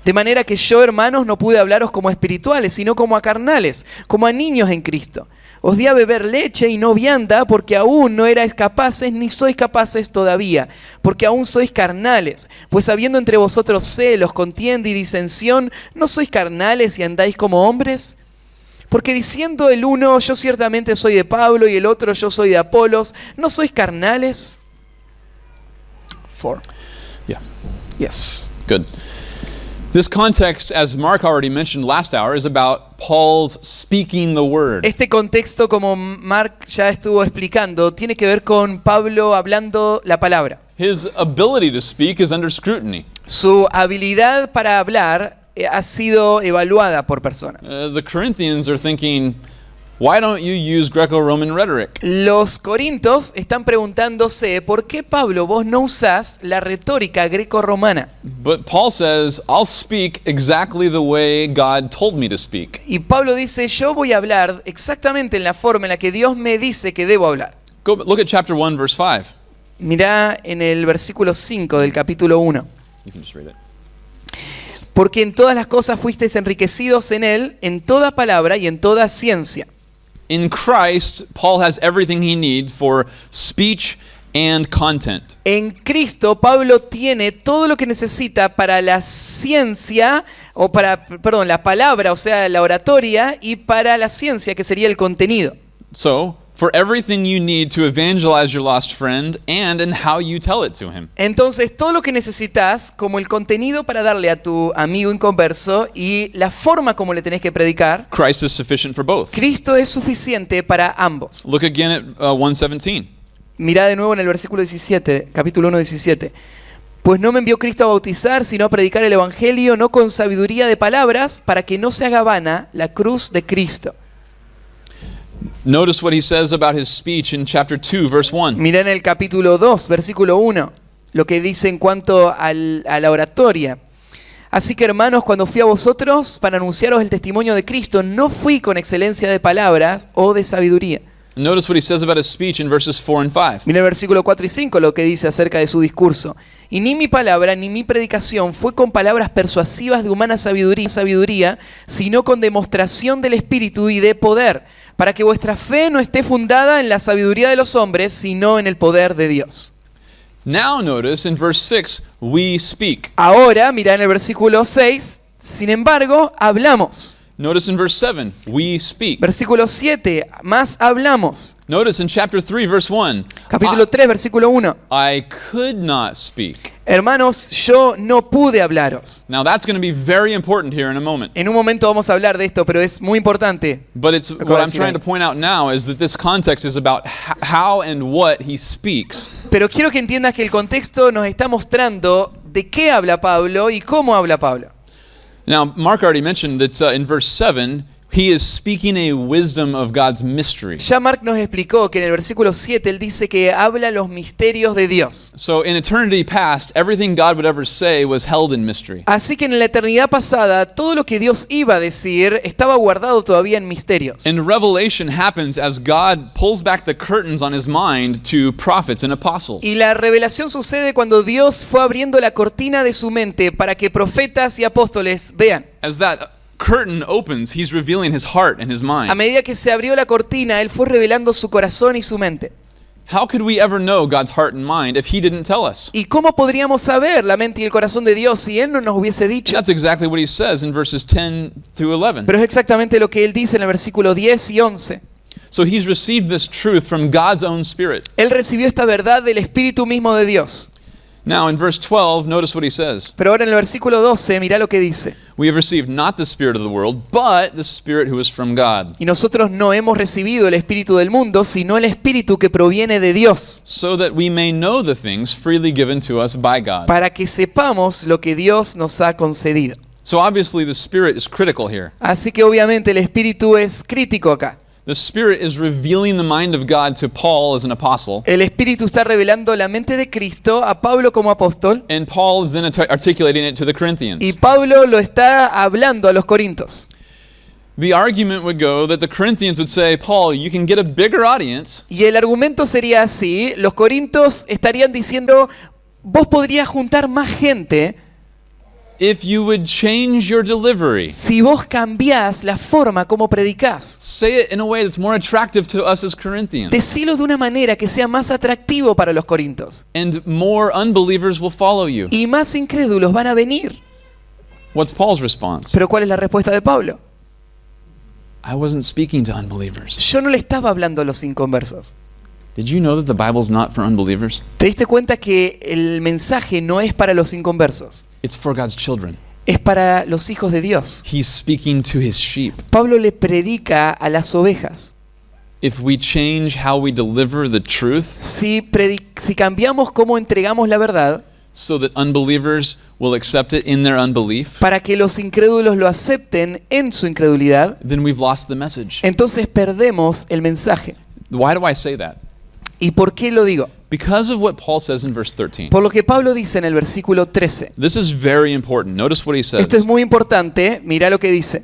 Speaker 2: De manera que yo, hermanos, no pude hablaros como a espirituales, sino como a carnales, como a niños en Cristo. Os di a beber leche y no vianda, porque aún no erais capaces, ni sois capaces todavía, porque aún sois carnales. Pues habiendo entre vosotros celos, contienda y disensión, ¿no sois carnales y andáis como hombres? Porque diciendo el uno, yo ciertamente soy de Pablo, y el otro, yo soy de Apolos, ¿no sois carnales? 4.
Speaker 1: Yeah,
Speaker 2: Yes.
Speaker 1: good. This context, as Mark already mentioned last hour, is about Paul's speaking the word.
Speaker 2: Este contexto, como Mark ya estuvo explicando, tiene que ver con Pablo hablando la palabra.
Speaker 1: His ability to speak is under scrutiny.
Speaker 2: Su habilidad para hablar ha sido evaluada por personas.
Speaker 1: The Corinthians are thinking, why don't you use Greco-Roman rhetoric?
Speaker 2: Los corintios están preguntándose, ¿por qué, Pablo, vos no usás la retórica greco-romana?
Speaker 1: But Paul says, I'll speak exactly the way God told me to speak.
Speaker 2: Y Pablo dice, yo voy a hablar exactamente en la forma en la que Dios me dice que debo hablar.
Speaker 1: Go look at chapter 1, verse 5.
Speaker 2: Mirá en el versículo 5 del capítulo 1.
Speaker 1: You can just read it.
Speaker 2: Porque en todas las cosas fuisteis enriquecidos en él, en toda palabra y en toda ciencia.
Speaker 1: In Christ, Paul has everything he needs for speech and content.
Speaker 2: En Cristo, Pablo tiene todo lo que necesita para la ciencia, la palabra, o sea, la oratoria, y para la ciencia, que sería el contenido.
Speaker 1: So, for everything you need to evangelize your lost friend and in how you tell it to him.
Speaker 2: Entonces, todo lo que necesitas, como el contenido para darle a tu amigo inconverso y la forma como le tenés que predicar,
Speaker 1: Christ is sufficient for both.
Speaker 2: Cristo es suficiente para ambos.
Speaker 1: Look again at 1:17.
Speaker 2: Mirá de nuevo en el versículo 17, capítulo 1, 17. Pues no me envió Cristo a bautizar, sino a predicar el evangelio, no con sabiduría de palabras, para que no se haga vana la cruz de Cristo.
Speaker 1: Notice what he says about his speech in chapter 2, verse 1.
Speaker 2: Mirá en el capítulo 2, versículo 1, lo que dice en cuanto a la oratoria. Así que, hermanos, cuando fui a vosotros para anunciaros el testimonio de Cristo, no fui con excelencia de palabras o de sabiduría.
Speaker 1: Notice what he says about his speech in verses 4 and 5.
Speaker 2: Mira el versículo 4 y 5 lo que dice acerca de su discurso. Y ni mi palabra ni mi predicación fue con palabras persuasivas de humana sabiduría, sino con demostración del Espíritu y de poder, para que vuestra fe no esté fundada en la sabiduría de los hombres, sino en el poder de Dios.
Speaker 1: Now notice in verse 6, we speak.
Speaker 2: Ahora, mira en el versículo 6, sin embargo, hablamos.
Speaker 1: Notice in verse 7, we speak.
Speaker 2: Versículo 7, más hablamos.
Speaker 1: Notice in chapter 3, verse 1,
Speaker 2: Capítulo 3, versículo 1.
Speaker 1: I could not speak.
Speaker 2: Hermanos, yo no pude hablaros.
Speaker 1: Now that's going to be very important here in a moment.
Speaker 2: En un momento vamos a hablar de esto, pero es muy importante.
Speaker 1: But it's
Speaker 2: Acabo
Speaker 1: what
Speaker 2: de
Speaker 1: I'm
Speaker 2: decir
Speaker 1: trying
Speaker 2: ahí.
Speaker 1: to point out now is that this context is about how and what he speaks.
Speaker 2: Pero quiero que entiendas que el contexto nos está mostrando de qué habla Pablo y cómo habla Pablo.
Speaker 1: Now, Mark already mentioned that in verse 7, he is speaking a wisdom of God's mystery.
Speaker 2: Ya Mark nos explicó que en el versículo 7 él dice que habla los misterios de Dios.
Speaker 1: So in eternity past, everything God would ever say was held in mystery.
Speaker 2: Así que en la eternidad pasada, todo lo que Dios iba a decir estaba guardado todavía en misterios.
Speaker 1: And revelation happens as God pulls back the curtains on his mind to prophets and apostles.
Speaker 2: Y la revelación sucede cuando Dios fue abriendo la cortina de su mente para que profetas y apóstoles vean.
Speaker 1: As that curtain opens, he's revealing his heart and his
Speaker 2: A
Speaker 1: mind.
Speaker 2: medida que se abrió la cortina, él fue revelando su corazón y su mente.
Speaker 1: How could we ever know God's heart and mind if he didn't tell us?
Speaker 2: ¿Y cómo podríamos saber la mente y el corazón de Dios si él no nos hubiese dicho?
Speaker 1: That's exactly what he says in verses 10 through 11.
Speaker 2: Pero es exactamente lo que él dice en el versículo 10 y 11.
Speaker 1: So he's received this truth from God's own Spirit.
Speaker 2: Él recibió esta verdad del Espíritu mismo de Dios.
Speaker 1: Now in verse 12, notice what he says.
Speaker 2: Pero ahora en el versículo 12, mirá lo que dice.
Speaker 1: We have received not the spirit of the world, but the Spirit who is from God,
Speaker 2: Y nosotros no hemos recibido el Espíritu del mundo, sino el Espíritu que proviene de Dios,
Speaker 1: so that we may know the things freely given to us by God.
Speaker 2: para que sepamos lo que Dios nos ha concedido.
Speaker 1: So obviously the Spirit is critical here.
Speaker 2: Así que obviamente el Espíritu es crítico acá.
Speaker 1: The Spirit is revealing the mind of God to Paul as an apostle,
Speaker 2: El Espíritu está revelando la mente de Cristo a Pablo como apóstol,
Speaker 1: and Paul is then articulating it to the Corinthians.
Speaker 2: y Pablo lo está hablando a los corintios.
Speaker 1: The argument would go that the Corinthians would say, Paul, you can get a bigger audience
Speaker 2: Y el argumento sería así, los corintios estarían diciendo, vos podrías juntar más gente
Speaker 1: if you would change your delivery.
Speaker 2: si vos cambiás la forma como predicás.
Speaker 1: Say it in a way that's more attractive to us as Corinthians.
Speaker 2: Decilo de una manera que sea más atractivo para los corintios.
Speaker 1: And more unbelievers will follow you.
Speaker 2: Y más incrédulos van a venir.
Speaker 1: What's Paul's response?
Speaker 2: Pero ¿cuál es la respuesta de Pablo?
Speaker 1: I wasn't speaking to unbelievers.
Speaker 2: Yo no le estaba hablando a los inconversos.
Speaker 1: Did you know that the Bible's not for unbelievers?
Speaker 2: ¿Te diste cuenta que el mensaje no es para los inconversos?
Speaker 1: It's for God's children.
Speaker 2: Es para los hijos de Dios.
Speaker 1: He's speaking to his sheep.
Speaker 2: Pablo le predica a las ovejas.
Speaker 1: If we change how we deliver the truth
Speaker 2: Si cambiamos cómo entregamos la verdad,
Speaker 1: so that unbelievers will accept it in their unbelief,
Speaker 2: para que los incrédulos lo acepten en su incredulidad,
Speaker 1: then we've lost the message.
Speaker 2: entonces perdemos el mensaje.
Speaker 1: Why do I say that?
Speaker 2: ¿Y por qué lo digo?
Speaker 1: Because of what Paul says in verse 13.
Speaker 2: Por lo que Pablo dice en el versículo 13.
Speaker 1: This is very important. Notice what he says.
Speaker 2: Esto es muy importante, mira lo que dice.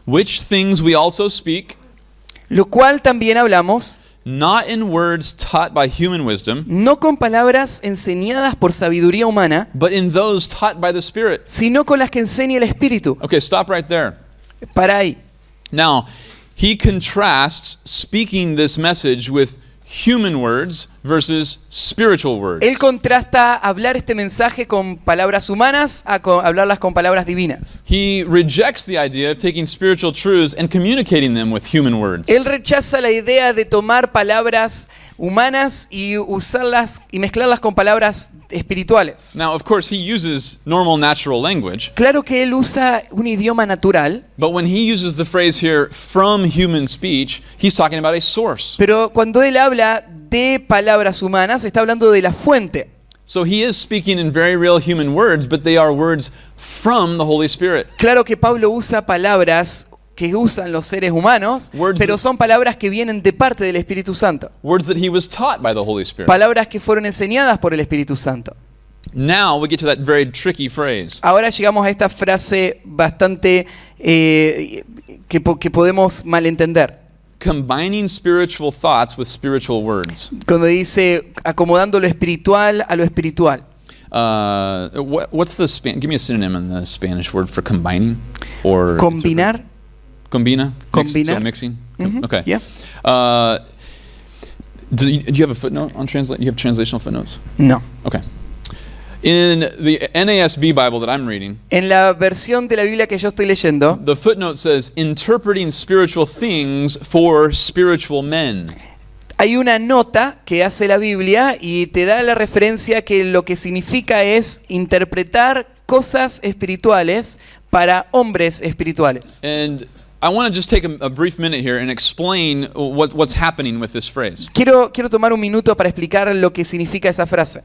Speaker 1: Which things we also speak,
Speaker 2: Lo cual también hablamos,
Speaker 1: not in words taught by human wisdom,
Speaker 2: no con palabras enseñadas por sabiduría humana,
Speaker 1: but in those taught by the Spirit.
Speaker 2: sino con las que enseña el Espíritu.
Speaker 1: Okay, stop right there.
Speaker 2: Para ahí.
Speaker 1: Now, he contrasts speaking this message with human words versus spiritual words.
Speaker 2: Él contrasta hablar este mensaje con palabras humanas a hablarlas con palabras divinas.
Speaker 1: He rejects the idea of taking spiritual truths and communicating them with human words.
Speaker 2: Él rechaza la idea de tomar palabras humanas y usarlas y mezclarlas con palabras espirituales.
Speaker 1: Now, of course, he uses normal natural language,
Speaker 2: Claro que él usa un idioma natural,
Speaker 1: but when he uses the phrase here, from human speech, he's talking about a source.
Speaker 2: pero cuando él habla de palabras humanas, está hablando de la fuente.
Speaker 1: So he is speaking in very real human words, but they are words from the Holy Spirit.
Speaker 2: Claro que Pablo usa palabras que usan los seres humanos,
Speaker 1: Words
Speaker 2: pero
Speaker 1: that-
Speaker 2: son palabras que vienen de parte del Espíritu Santo.
Speaker 1: Words that he was taught by the Holy Spirit.
Speaker 2: Palabras que fueron enseñadas por el Espíritu Santo.
Speaker 1: Now we get to that very tricky phrase.
Speaker 2: Ahora llegamos a esta frase bastante que podemos malentender.
Speaker 1: Combining spiritual thoughts with spiritual words.
Speaker 2: Cuando dice acomodando lo espiritual a lo espiritual.
Speaker 1: What's the give me a synonym in the Spanish word for combining or
Speaker 2: Combinar.
Speaker 1: Combina?
Speaker 2: Combinar.
Speaker 1: So mixing?
Speaker 2: Mhm,
Speaker 1: Okay.
Speaker 2: yeah.
Speaker 1: Do you have a footnote on translate? You have translational footnotes?
Speaker 2: No.
Speaker 1: Okay. In the NASB Bible that I'm reading,
Speaker 2: En la versión de la Biblia que yo estoy leyendo,
Speaker 1: the footnote says, interpreting spiritual things for spiritual men.
Speaker 2: hay una nota que hace la Biblia y te da la referencia que lo que significa es interpretar cosas espirituales para hombres espirituales.
Speaker 1: And I want to just take a brief minute here and explain what's happening with this phrase.
Speaker 2: Quiero tomar un minuto para explicar lo que significa esa frase.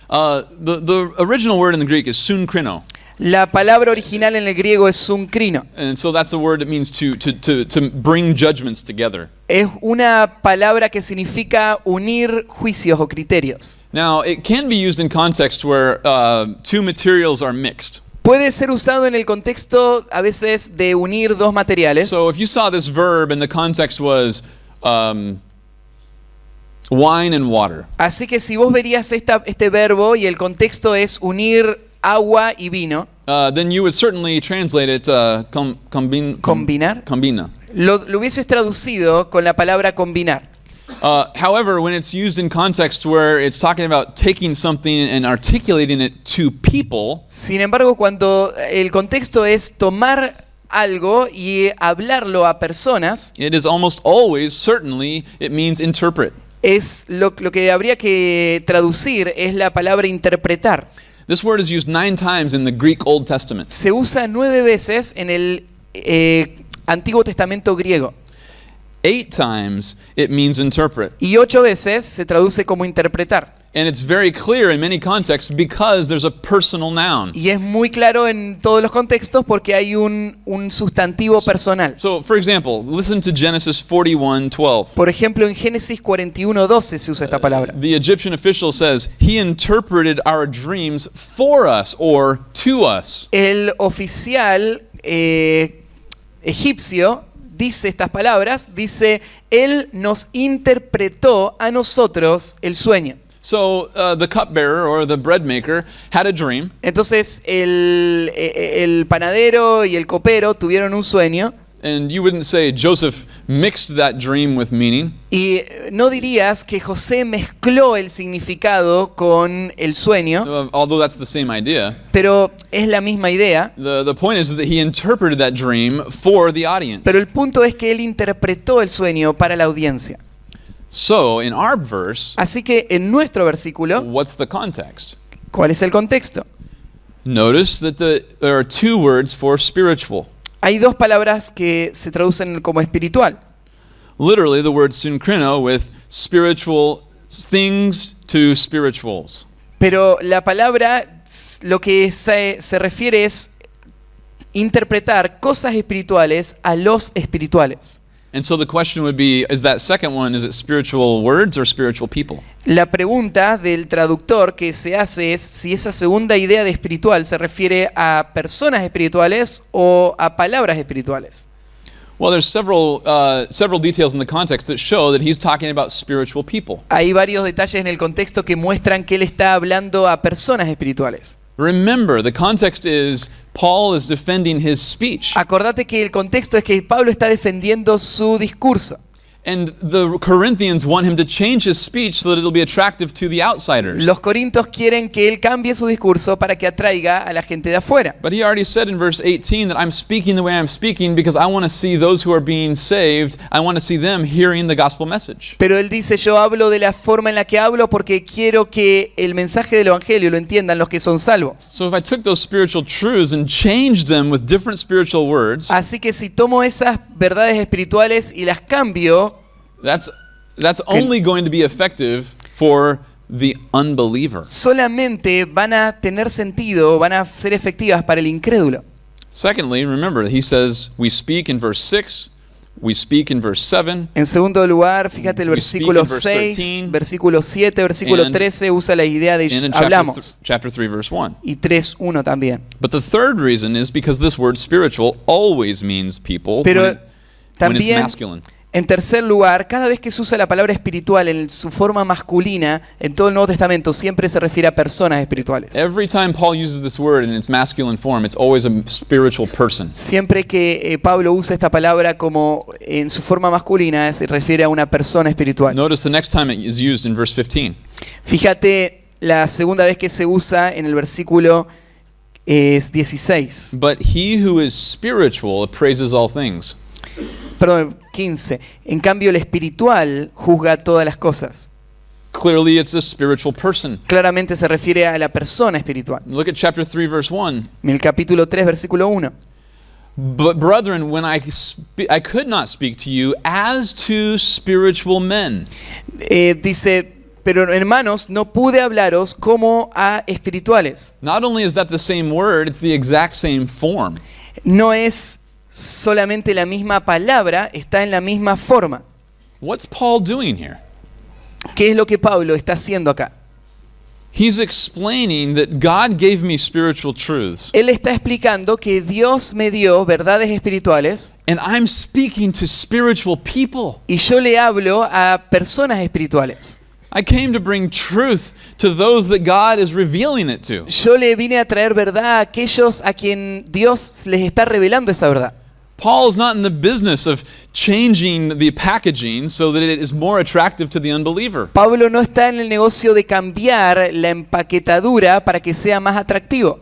Speaker 1: The original word in the Greek is sunkrino.
Speaker 2: La palabra original en el griego es sunkrino.
Speaker 1: And so that's the word that means to bring judgments together.
Speaker 2: Es una palabra que significa unir juicios o criterios.
Speaker 1: Now, it can be used in context where two materials are mixed.
Speaker 2: Puede ser usado en el contexto a veces de unir dos materiales.
Speaker 1: So if you saw this verb and the context was wine and water,
Speaker 2: Así que si vos verías este verbo y el contexto es unir agua y vino,
Speaker 1: then you would certainly translate it
Speaker 2: combinar,
Speaker 1: combina.
Speaker 2: lo hubieses traducido con la palabra combinar.
Speaker 1: However, when it's used in context where it's talking about taking something and articulating it to people,
Speaker 2: Sin embargo, cuando el contexto es tomar algo y hablarlo a personas,
Speaker 1: it is almost always, certainly, it means interpret.
Speaker 2: es lo que habría que traducir es la palabra interpretar.
Speaker 1: This word is used 9 times in the Greek Old Testament.
Speaker 2: Se usa 9 veces en el Antiguo Testamento griego
Speaker 1: 8 times it means interpret.
Speaker 2: y 8 veces se traduce como interpretar.
Speaker 1: And it's very clear in many contexts because there's a personal noun.
Speaker 2: Y es muy claro en todos los contextos porque hay un sustantivo personal.
Speaker 1: So, for example, listen to Genesis 41:12.
Speaker 2: Por ejemplo, en Génesis 41:12 se usa esta palabra.
Speaker 1: The Egyptian official says, "He interpreted our dreams for us or to us."
Speaker 2: El oficial egipcio dice estas palabras, dice, él nos interpretó a nosotros el sueño.
Speaker 1: So, the cupbearer or the bread maker had a dream,
Speaker 2: Entonces el panadero y el copero tuvieron un sueño
Speaker 1: and you wouldn't say Joseph mixed that dream with meaning.
Speaker 2: y no dirías que José mezcló el significado con el sueño,
Speaker 1: Although that's the same idea.
Speaker 2: pero es la misma idea.
Speaker 1: The point is that he interpreted that dream for the audience.
Speaker 2: Pero el punto es que él interpretó el sueño para la audiencia.
Speaker 1: So, in our verse,
Speaker 2: Así que en nuestro versículo,
Speaker 1: what's the context?
Speaker 2: ¿cuál es el contexto?
Speaker 1: Notice that there are 2 words for spiritual.
Speaker 2: Hay 2 palabras que se traducen como espiritual.
Speaker 1: Literally, the word synkrino with spiritual things to spirituals.
Speaker 2: Pero la palabra, lo que se refiere es interpretar cosas espirituales a los espirituales.
Speaker 1: And so the question would be, is that second one, is it spiritual words or spiritual people?
Speaker 2: La pregunta del traductor que se hace es si esa segunda idea de espiritual se refiere a personas espirituales o a palabras espirituales.
Speaker 1: Well, there's several details in the context that show that he's talking about spiritual people.
Speaker 2: Hay varios detalles en el contexto que muestran que él está hablando a personas espirituales.
Speaker 1: Remember, the context is Paul is defending his speech.
Speaker 2: Acordate que el contexto es que Pablo está defendiendo su discurso.
Speaker 1: And the Corinthians want him to change his speech so that it'll be attractive to the outsiders.
Speaker 2: Los corintios quieren que él cambie su discurso para que atraiga a la gente de afuera.
Speaker 1: But he already said in verse 18 that I'm speaking the way I'm speaking because I want to see those who are being saved, I want to see them hearing the gospel message.
Speaker 2: Pero él dice, yo hablo de la forma en la que hablo porque quiero que el mensaje del evangelio lo entiendan los que son salvos.
Speaker 1: So if I took those spiritual truths and changed them with different spiritual words,
Speaker 2: Así que si tomo esas verdades espirituales y las cambio,
Speaker 1: that's only going to be effective for the unbeliever.
Speaker 2: solamente van a tener sentido, van a ser efectivas para el incrédulo.
Speaker 1: Secondly, remember, he says we speak in verse 6, we speak in verse 7,
Speaker 2: En segundo lugar, fíjate el
Speaker 1: We speak
Speaker 2: versículo
Speaker 1: in verse
Speaker 2: 6,
Speaker 1: 13,
Speaker 2: versículo 7, versículo
Speaker 1: and-
Speaker 2: 13 usa la idea de
Speaker 1: and in
Speaker 2: hablamos.
Speaker 1: chapter 3, verse 1.
Speaker 2: Y 3:1 también.
Speaker 1: But the third reason is because this word spiritual always means people
Speaker 2: Pero
Speaker 1: when it's
Speaker 2: también,
Speaker 1: masculine.
Speaker 2: en tercer lugar, cada vez que se usa la palabra espiritual en su forma masculina, en todo el Nuevo Testamento siempre se refiere a personas espirituales.
Speaker 1: Every time Paul uses this word in its masculine form, it's always a spiritual person.
Speaker 2: Siempre que Pablo usa esta palabra como en su forma masculina, se refiere a una persona espiritual.
Speaker 1: Notice the next time it is used in verse 15.
Speaker 2: Fíjate la segunda vez que se usa en el versículo 16.
Speaker 1: But he who is spiritual appraises all things.
Speaker 2: Perdón, 15. En cambio, el espiritual juzga todas las cosas.
Speaker 1: Clearly, it's a spiritual person.
Speaker 2: Claramente se refiere a la persona espiritual.
Speaker 1: Look at chapter 3, verse 1.
Speaker 2: En el capítulo 3, versículo 1.
Speaker 1: But brethren, when I could not speak to you as to spiritual men.
Speaker 2: Dice, pero hermanos, no pude hablaros como a espirituales.
Speaker 1: Not only is that the same word, it's the exact same form.
Speaker 2: No es solamente la misma palabra, está en la misma forma.
Speaker 1: What's Paul doing here?
Speaker 2: ¿Qué es lo que Pablo está haciendo acá?
Speaker 1: He's explaining that God gave me spiritual truths,
Speaker 2: Él está explicando que Dios me dio verdades espirituales
Speaker 1: and I'm speaking to spiritual people.
Speaker 2: y yo le hablo a personas espirituales.
Speaker 1: I came to bring truth to those that God is revealing it to.
Speaker 2: Yo le vine a traer verdad a aquellos a quien Dios les está revelando esa verdad.
Speaker 1: Paul is not in the business of changing the packaging so that it is more attractive to the unbeliever.
Speaker 2: Pablo no está en el negocio de cambiar la empaquetadura para que sea más atractivo.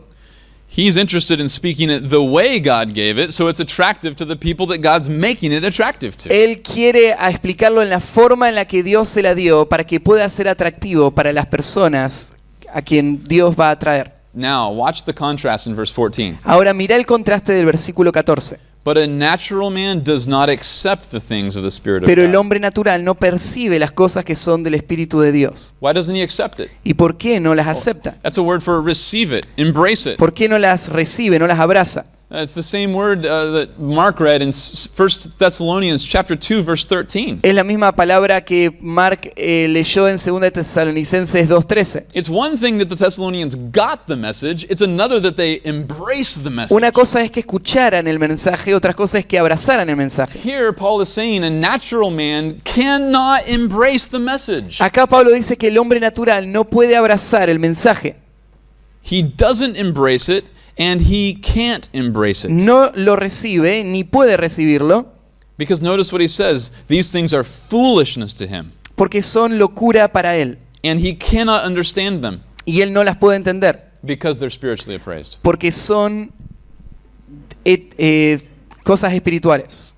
Speaker 1: He's interested in speaking it the way God gave it, so it's attractive to the people that God's making it attractive to.
Speaker 2: Él quiere explicarlo en la forma en la que Dios se la dio para que pueda ser atractivo para las personas a quien Dios va a traer.
Speaker 1: Now, watch the contrast in verse 14.
Speaker 2: Ahora mira el contraste del versículo 14.
Speaker 1: But a natural man does not accept the things of the Spirit of
Speaker 2: Pero el
Speaker 1: God.
Speaker 2: hombre natural no percibe las cosas que son del Espíritu de Dios.
Speaker 1: Why doesn't he accept it?
Speaker 2: ¿Y por qué no las acepta?
Speaker 1: That's a word for receive it, embrace it.
Speaker 2: ¿Por qué no las recibe, no las abraza?
Speaker 1: It's the same word that Mark read in 1 Thessalonians chapter 2, verse 13.
Speaker 2: Es la misma palabra que Mark leyó en 2 Tesalonicenses 2:13.
Speaker 1: It's one thing that the Thessalonians got the message, it's another that they embraced the message.
Speaker 2: Una cosa es que escucharan el mensaje, otra cosa es que abrazaran el mensaje.
Speaker 1: Here, Paul is saying a natural man cannot embrace the message.
Speaker 2: Acá Pablo dice que el hombre natural no puede abrazar el mensaje.
Speaker 1: He doesn't embrace it, and he can't embrace it.
Speaker 2: No lo recibe ni puede recibirlo
Speaker 1: Because notice what he says, these things are foolishness to him,
Speaker 2: porque son locura para él
Speaker 1: and he cannot understand them
Speaker 2: y él no las puede entender
Speaker 1: because they're spiritually appraised.
Speaker 2: porque son cosas espirituales.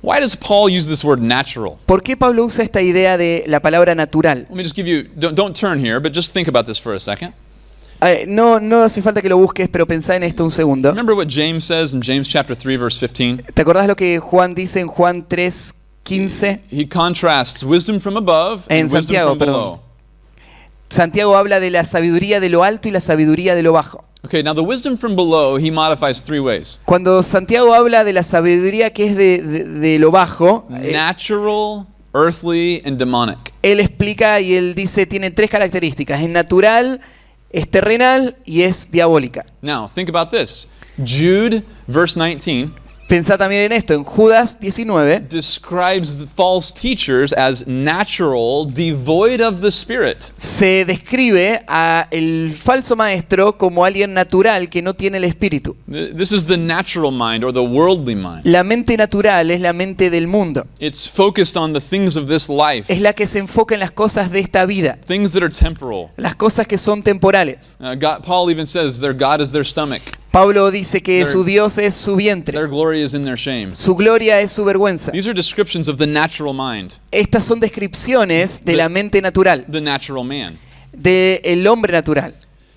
Speaker 1: Why does Paul use this word natural?
Speaker 2: ¿Por qué Pablo usa esta idea de la palabra natural?
Speaker 1: Let me just give you, don't turn here, but just think about this for a second.
Speaker 2: No hace falta que lo busques, pero pensá en esto un segundo.
Speaker 1: Remember what James says in James chapter 3, verse 15?
Speaker 2: ¿Te acordás lo que Juan dice en Juan 3:15?
Speaker 1: He contrasts wisdom from above
Speaker 2: En
Speaker 1: and wisdom
Speaker 2: Santiago,
Speaker 1: from
Speaker 2: perdón.
Speaker 1: below.
Speaker 2: Santiago habla de la sabiduría de lo alto y la sabiduría de lo bajo.
Speaker 1: Okay, now the wisdom from below, he modifies three ways.
Speaker 2: Cuando Santiago habla de la sabiduría que es de lo bajo,
Speaker 1: Natural, earthly, and demonic.
Speaker 2: él explica y él dice tiene tres características: es natural, es terrenal y es diabólica.
Speaker 1: Now, think about this. Jude, verse 19,
Speaker 2: Pensá también en esto, en Judas 19
Speaker 1: describes the false teachers as natural, devoid of the Spirit.
Speaker 2: se describe a el falso maestro como alguien natural que no tiene el espíritu.
Speaker 1: This is the natural mind or the worldly mind.
Speaker 2: La mente natural es la mente del mundo.
Speaker 1: It's focused on the things of this life,
Speaker 2: Es la que se enfoca en las cosas de esta vida,
Speaker 1: things that are temporal.
Speaker 2: las cosas que son temporales.
Speaker 1: Paul even says their God is their stomach,
Speaker 2: Pablo dice que
Speaker 1: Their-
Speaker 2: su Dios es su vientre,
Speaker 1: their glory is in their shame.
Speaker 2: su gloria es su vergüenza.
Speaker 1: These are descriptions of the natural mind,
Speaker 2: Estas son descripciones de la mente natural,
Speaker 1: the natural man.
Speaker 2: del hombre natural.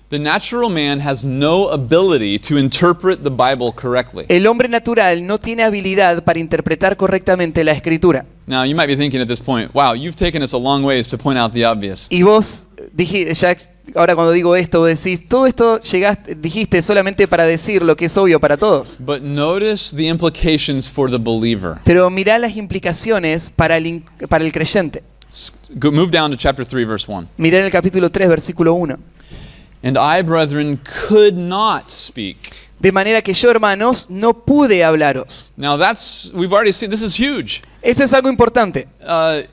Speaker 1: The natural man has no ability to interpret the Bible correctly.
Speaker 2: El hombre natural no tiene habilidad para interpretar correctamente la escritura.
Speaker 1: Now, you might be thinking at this point, wow, you've taken us a long ways to point out the obvious.
Speaker 2: Y vos dijiste, ya ahora cuando digo esto, vos decís, todo esto dijiste solamente para decir lo que es obvio para todos.
Speaker 1: But notice the implications for the believer.
Speaker 2: Pero mirá las implicaciones para el creyente.
Speaker 1: Move down to chapter 3, verse 1.
Speaker 2: Mirá en el capítulo 3, versículo 1.
Speaker 1: And I, brethren, could not speak.
Speaker 2: De manera que yo, hermanos, no pude hablaros.
Speaker 1: Now we've already seen, this is huge.
Speaker 2: Esto es algo importante.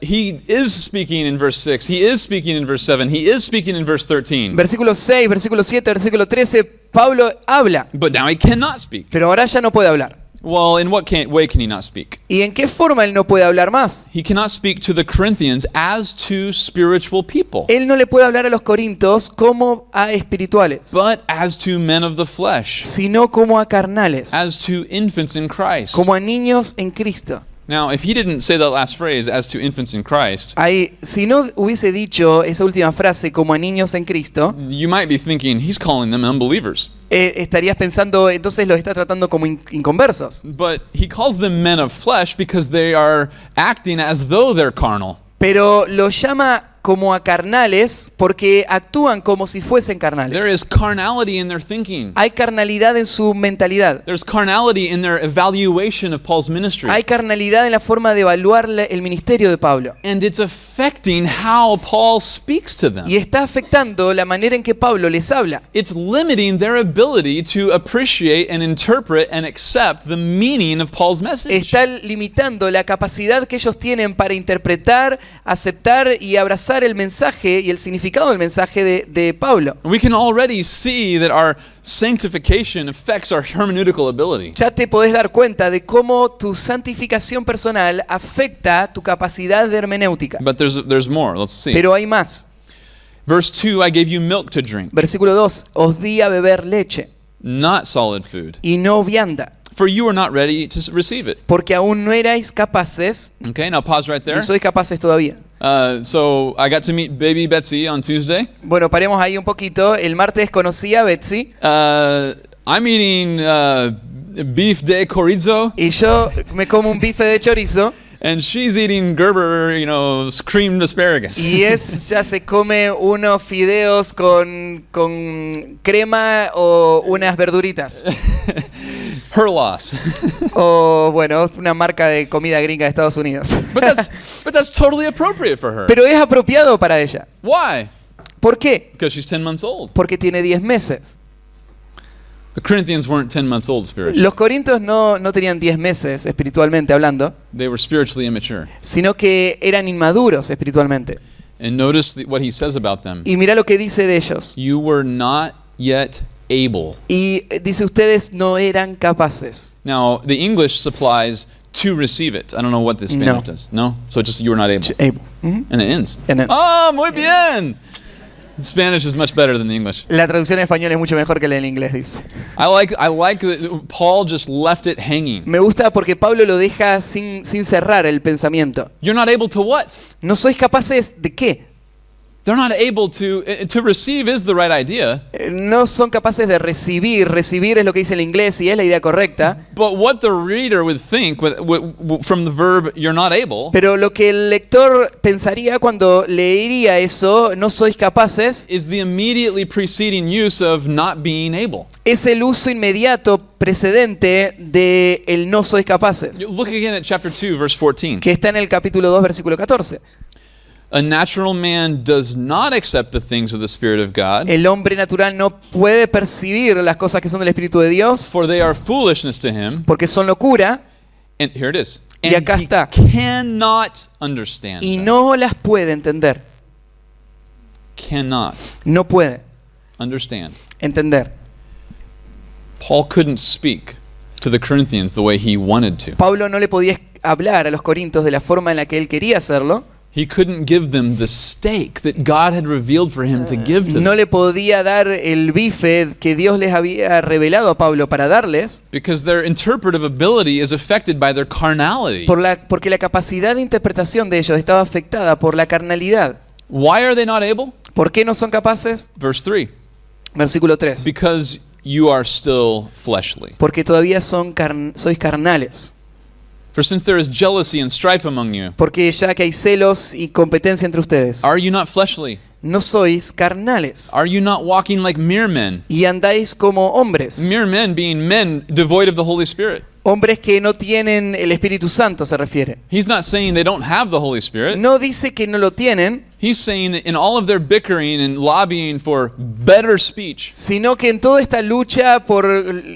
Speaker 1: He is speaking in verse 6. He is speaking in verse 7. He is speaking in verse 13.
Speaker 2: Versículo 6, versículo 7, versículo 13, Pablo habla,
Speaker 1: But now he cannot speak.
Speaker 2: pero ahora ya no puede hablar.
Speaker 1: Well, in what way can he not speak?
Speaker 2: ¿Y en qué forma él no puede hablar más?
Speaker 1: He cannot speak to the Corinthians as to spiritual people,
Speaker 2: Él no le puede hablar a los corintios como a espirituales,
Speaker 1: but as to men of the flesh,
Speaker 2: sino como a carnales,
Speaker 1: as to infants in Christ.
Speaker 2: como a niños en Cristo.
Speaker 1: Now, if he didn't say that last phrase, as to infants in Christ,
Speaker 2: Ahí, si no hubiese dicho esa última frase como a niños en Cristo,
Speaker 1: you might be thinking he's calling them unbelievers.
Speaker 2: estarías pensando, entonces los está tratando como inconversos.
Speaker 1: But he calls them men of flesh because they are acting as though they're carnal.
Speaker 2: Pero los llama como a carnales porque actúan como si fuesen
Speaker 1: There
Speaker 2: carnales.
Speaker 1: is carnality in their thinking.
Speaker 2: Hay carnalidad en su mentalidad.
Speaker 1: There's carnality in their evaluation of Paul's ministry.
Speaker 2: Hay carnalidad en la forma de evaluar el ministerio de Pablo.
Speaker 1: And it's affecting how Paul speaks to them.
Speaker 2: Y está afectando la manera en que Pablo les habla.
Speaker 1: It's limiting their ability to appreciate and interpret and accept the meaning of Paul's message.
Speaker 2: Está limitando la capacidad que ellos tienen para interpretar, aceptar y abrazar el mensaje y el significado del mensaje de Pablo.
Speaker 1: We can already see that our sanctification affects our hermeneutical ability.
Speaker 2: Ya te podés dar cuenta de cómo tu santificación personal afecta tu capacidad de hermenéutica.
Speaker 1: But there's more. Let's see.
Speaker 2: Pero hay más.
Speaker 1: Verse 2, I gave you milk to drink,
Speaker 2: Versículo 2. Os di a beber leche
Speaker 1: not solid food,
Speaker 2: y no vianda,
Speaker 1: for you are not ready to receive it.
Speaker 2: porque aún no erais capaces,
Speaker 1: Okay, now pause right there.
Speaker 2: no sois capaces todavía.
Speaker 1: So I got to meet baby Betsy on Tuesday.
Speaker 2: Bueno, paremos ahí un poquito. El martes conocí a Betsy
Speaker 1: I'm eating beef de chorizo,
Speaker 2: y yo me como un bife de chorizo
Speaker 1: and she's eating Gerber, creamed asparagus.
Speaker 2: y ya se come unos fideos con crema o unas verduritas.
Speaker 1: Her loss.
Speaker 2: O bueno, una marca de comida gringa de Estados Unidos.
Speaker 1: But that's totally appropriate for her.
Speaker 2: Pero es apropiado para ella.
Speaker 1: Why?
Speaker 2: ¿Por qué?
Speaker 1: Because she's 10 months old.
Speaker 2: Porque tiene 10 meses.
Speaker 1: The Corinthians weren't 10 months old spiritually.
Speaker 2: Los corintios no tenían 10 meses espiritualmente hablando,
Speaker 1: They were spiritually immature.
Speaker 2: sino que eran inmaduros espiritualmente.
Speaker 1: And notice what he says about them.
Speaker 2: Y mira lo que dice de ellos.
Speaker 1: You were not yet able.
Speaker 2: Y dice, ustedes no eran capaces.
Speaker 1: Now, the English supplies to receive it. I don't know what the Spanish
Speaker 2: No.
Speaker 1: does. No? So just you were not able.
Speaker 2: Able. Ujú.
Speaker 1: And it ends.
Speaker 2: And it ends.
Speaker 1: Oh, muy bien! Spanish is much better than the English.
Speaker 2: La traducción en español es mucho mejor que la en inglés, dice.
Speaker 1: I like that Paul just left it hanging.
Speaker 2: Me gusta porque Pablo lo deja sin cerrar el pensamiento.
Speaker 1: You're not able to what?
Speaker 2: ¿No sois capaces de qué?
Speaker 1: They're not able to receive is the right idea.
Speaker 2: No son capaces de recibir. Recibir es lo que dice el inglés y es la idea correcta.
Speaker 1: But what the reader would think from the verb you're not able
Speaker 2: Pero lo que el lector pensaría cuando leería eso, no sois capaces,
Speaker 1: is the immediately preceding use of not being able.
Speaker 2: es el uso inmediato precedente de el no sois capaces,
Speaker 1: Look again at chapter 2, verse 14.
Speaker 2: que está en el capítulo 2, versículo 14.
Speaker 1: A natural man does not accept the things of the Spirit of God,
Speaker 2: El hombre natural no puede percibir las cosas que son del Espíritu de Dios
Speaker 1: for they are foolishness to him.
Speaker 2: porque son locura
Speaker 1: And here it is.
Speaker 2: Y
Speaker 1: And
Speaker 2: acá
Speaker 1: he
Speaker 2: está.
Speaker 1: cannot understand
Speaker 2: y
Speaker 1: them.
Speaker 2: no las puede entender.
Speaker 1: Cannot
Speaker 2: No puede
Speaker 1: understand.
Speaker 2: entender.
Speaker 1: Paul couldn't speak to the Corinthians the way he wanted to.
Speaker 2: Pablo no le podía hablar a los corintios de la forma en la que él quería hacerlo.
Speaker 1: He couldn't give them the steak that God had revealed for him to give to
Speaker 2: No
Speaker 1: them.
Speaker 2: le podía dar el bife que Dios les había revelado a Pablo para darles,
Speaker 1: Because their interpretive ability is affected by their carnality.
Speaker 2: porque la capacidad de interpretación de ellos estaba afectada por la carnalidad.
Speaker 1: Why are they not able?
Speaker 2: ¿Por qué no son capaces?
Speaker 1: Verse 3.
Speaker 2: Versículo 3.
Speaker 1: Because you are still fleshly.
Speaker 2: Porque todavía sois carnales.
Speaker 1: For since there is jealousy and strife among you,
Speaker 2: Porque ya que hay celos y competencia entre ustedes,
Speaker 1: are you not fleshly?
Speaker 2: no sois carnales.
Speaker 1: Are you not walking like mere men?
Speaker 2: Y andáis como hombres.
Speaker 1: Mere men being men devoid of the Holy Spirit.
Speaker 2: Hombres que no tienen el Espíritu Santo se refiere.
Speaker 1: He's not saying they don't have the Holy Spirit.
Speaker 2: No dice que no lo tienen,
Speaker 1: He's saying that in all of their bickering and lobbying for better speech,
Speaker 2: sino que en toda esta lucha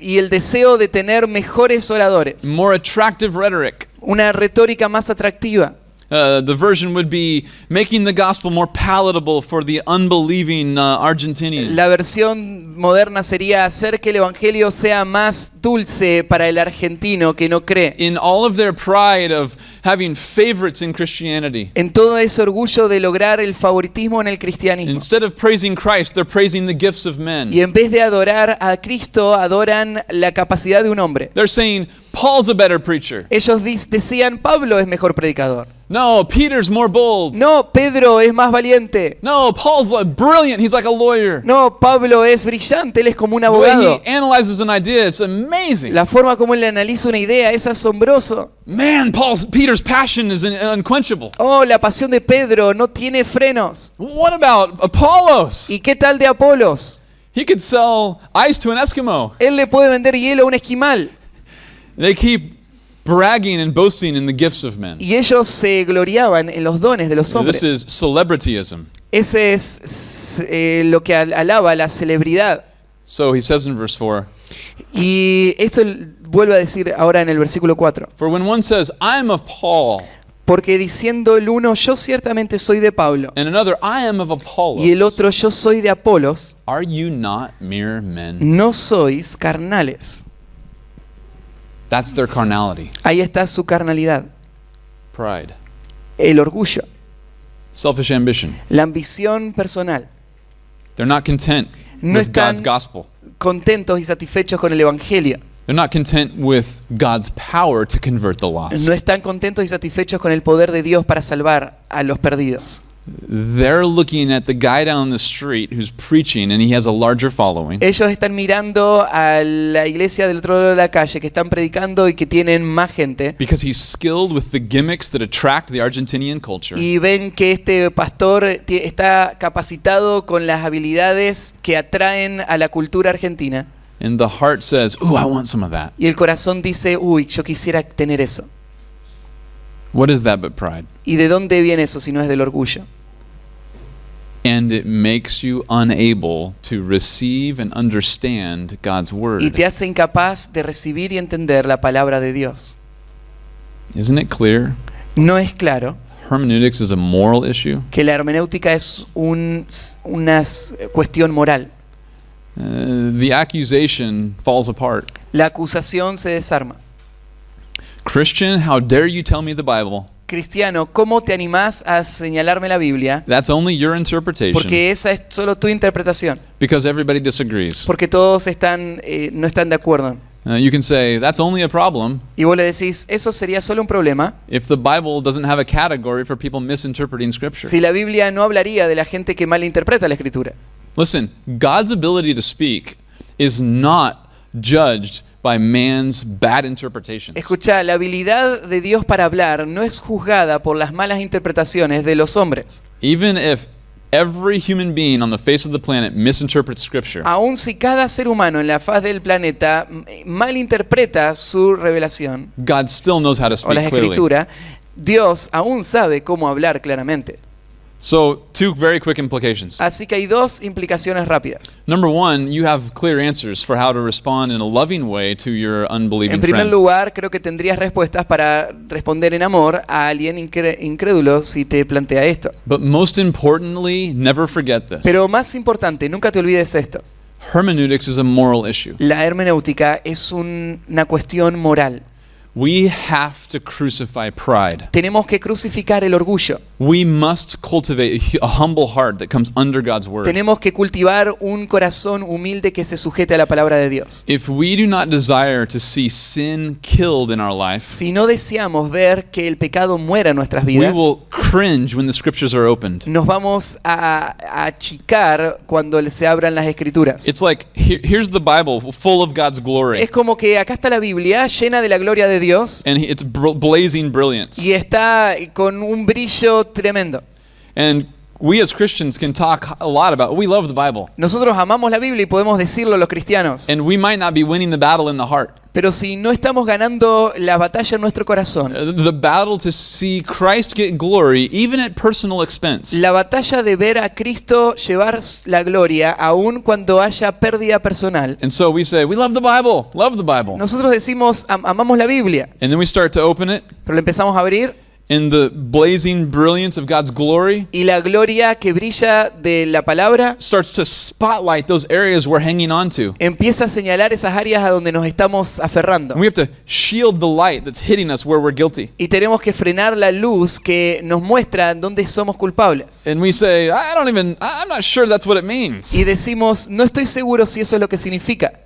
Speaker 2: y el deseo de tener mejores oradores,
Speaker 1: more attractive rhetoric,
Speaker 2: una retórica más atractiva.
Speaker 1: the version would be making the gospel more palatable for the unbelieving Argentinian.
Speaker 2: La versión moderna sería hacer que el evangelio sea más dulce para el argentino que no cree.
Speaker 1: In all of their pride of having favorites in Christianity,
Speaker 2: En todo ese orgullo de lograr el favoritismo en el cristianismo.
Speaker 1: instead of praising Christ, they're praising the gifts of men.
Speaker 2: Y en vez de adorar a Cristo, adoran la capacidad de un hombre.
Speaker 1: They're saying, Paul's a better preacher.
Speaker 2: Ellos decían, Pablo es mejor predicador.
Speaker 1: No, Peter's more bold.
Speaker 2: No, Pedro es más valiente.
Speaker 1: No, Paul's brilliant. He's like a lawyer.
Speaker 2: No, Pablo es brillante, él es como un
Speaker 1: The way
Speaker 2: abogado.
Speaker 1: he analyzes an idea, it's amazing.
Speaker 2: La forma como él analiza una idea es asombroso.
Speaker 1: Man, Peter's passion is unquenchable.
Speaker 2: Oh, la pasión de Pedro no tiene frenos.
Speaker 1: What about Apollos?
Speaker 2: ¿Y qué tal de Apolos?
Speaker 1: He could sell ice to an Eskimo.
Speaker 2: Él le puede vender hielo a un esquimal.
Speaker 1: They keep bragging and boasting in the gifts of men.
Speaker 2: Y ellos se gloriaban en los dones de los
Speaker 1: This
Speaker 2: hombres.
Speaker 1: is celebrityism.
Speaker 2: Ese es lo que alaba la celebridad.
Speaker 1: So he says in verse 4,
Speaker 2: Y esto vuelve a decir ahora en el versículo 4.
Speaker 1: for when one says, I am of Paul,
Speaker 2: Porque diciendo el uno, yo ciertamente soy de Pablo,
Speaker 1: and another, I am of Apollos,
Speaker 2: y el otro, yo soy de Apolos,
Speaker 1: are you not mere men?
Speaker 2: no sois carnales.
Speaker 1: That's their carnality.
Speaker 2: Ahí está su carnalidad,
Speaker 1: Pride.
Speaker 2: el orgullo,
Speaker 1: Selfish ambition.
Speaker 2: la ambición personal.
Speaker 1: They're not content
Speaker 2: No
Speaker 1: with
Speaker 2: están
Speaker 1: God's gospel.
Speaker 2: contentos y satisfechos con el evangelio.
Speaker 1: They're not content with God's power to convert the lost.
Speaker 2: No están contentos y satisfechos con el poder de Dios para salvar a los perdidos.
Speaker 1: They're looking at the guy down the street who's preaching and he has a larger following.
Speaker 2: Ellos están mirando a la iglesia del otro lado de la calle que están predicando y que tienen más gente.
Speaker 1: Because he's skilled with the gimmicks that attract the Argentinian culture.
Speaker 2: Y ven que este pastor está capacitado con las habilidades que atraen a la cultura argentina.
Speaker 1: And the heart says, ooh, I want some of that.
Speaker 2: Y el corazón dice, uy, yo quisiera tener eso.
Speaker 1: What is that but pride?
Speaker 2: ¿Y de dónde viene eso si no es del orgullo?
Speaker 1: And it makes you unable to receive and understand God's word.
Speaker 2: Y te hace incapaz de recibir y entender la palabra de Dios.
Speaker 1: Isn't it clear?
Speaker 2: ¿No es claro
Speaker 1: Hermeneutics is a moral issue.
Speaker 2: que la hermenéutica es una cuestión moral?
Speaker 1: The accusation falls apart.
Speaker 2: La acusación se desarma.
Speaker 1: Christian, how dare you tell me the Bible?
Speaker 2: Cristiano, ¿cómo te animás a señalarme la Biblia?
Speaker 1: That's only your interpretation.
Speaker 2: Porque esa es solo tu interpretación.
Speaker 1: Because everybody disagrees.
Speaker 2: Porque todos no están de acuerdo.
Speaker 1: You can say, that's only a problem
Speaker 2: Y vos le decís, eso sería solo un problema
Speaker 1: if the Bible doesn't have a category for people misinterpreting Scripture.
Speaker 2: si la Biblia no hablaría de la gente que malinterpreta la Escritura.
Speaker 1: Listen, God's ability to speak is not judged by man's bad interpretations.
Speaker 2: Escuchá, la habilidad de Dios para hablar no es juzgada por las malas interpretaciones de los hombres.
Speaker 1: Even if every human being on the face of the planet misinterprets Scripture,
Speaker 2: Aun si cada ser humano en la faz del planeta malinterpreta su revelación
Speaker 1: God still knows how to
Speaker 2: o
Speaker 1: speak
Speaker 2: la
Speaker 1: clearly.
Speaker 2: Escritura, Dios aún sabe cómo hablar claramente.
Speaker 1: So, two very quick implications.
Speaker 2: Así que hay dos implicaciones rápidas.
Speaker 1: Number one, you have clear answers for how to respond in a loving way to your unbelieving
Speaker 2: En primer
Speaker 1: friend.
Speaker 2: lugar, creo que tendrías respuestas para responder en amor a alguien incrédulo si te plantea esto.
Speaker 1: But most importantly, never forget this.
Speaker 2: Pero más importante, nunca te olvides esto.
Speaker 1: Hermeneutics is a moral issue.
Speaker 2: La hermenéutica es una cuestión moral.
Speaker 1: We have to crucify pride.
Speaker 2: Tenemos que crucificar el orgullo.
Speaker 1: We must cultivate a humble heart that comes under God's word.
Speaker 2: Tenemos que cultivar un corazón humilde que se sujete a la palabra de Dios.
Speaker 1: If we do not desire to see sin killed in our life,
Speaker 2: Si no deseamos ver que el pecado muera en nuestras
Speaker 1: we
Speaker 2: vidas,
Speaker 1: will cringe when the scriptures are opened.
Speaker 2: nos vamos a achicar cuando se abran las escrituras.
Speaker 1: It's like, here's the Bible full of God's glory,
Speaker 2: Es como que acá está la Biblia llena de la gloria de Dios
Speaker 1: and it's blazing brilliance.
Speaker 2: y está con un brillo tremendo.
Speaker 1: And we as Christians can talk a lot about, we love the Bible,
Speaker 2: Nosotros amamos la Biblia y podemos decirlo los cristianos,
Speaker 1: and we might not be winning the battle in the heart.
Speaker 2: pero si no estamos ganando la batalla en nuestro corazón,
Speaker 1: The battle to see Christ get glory, even at personal expense.
Speaker 2: la batalla de ver a Cristo llevar la gloria aun cuando haya pérdida personal,
Speaker 1: And so we say, we love the Bible.
Speaker 2: nosotros decimos amamos la Biblia,
Speaker 1: And then we start to open it,
Speaker 2: pero la empezamos a abrir
Speaker 1: in the blazing brilliance of God's glory
Speaker 2: y la gloria que brilla de la palabra
Speaker 1: starts to spotlight those areas we're hanging on to.
Speaker 2: empieza a señalar esas áreas a donde nos estamos aferrando.
Speaker 1: And we have to shield the light that's hitting us where we're guilty.
Speaker 2: Y tenemos que frenar la luz que nos muestra dónde somos culpables.
Speaker 1: And we say, I'm not sure that's what it means.
Speaker 2: Y decimos, no estoy seguro si eso es lo que significa.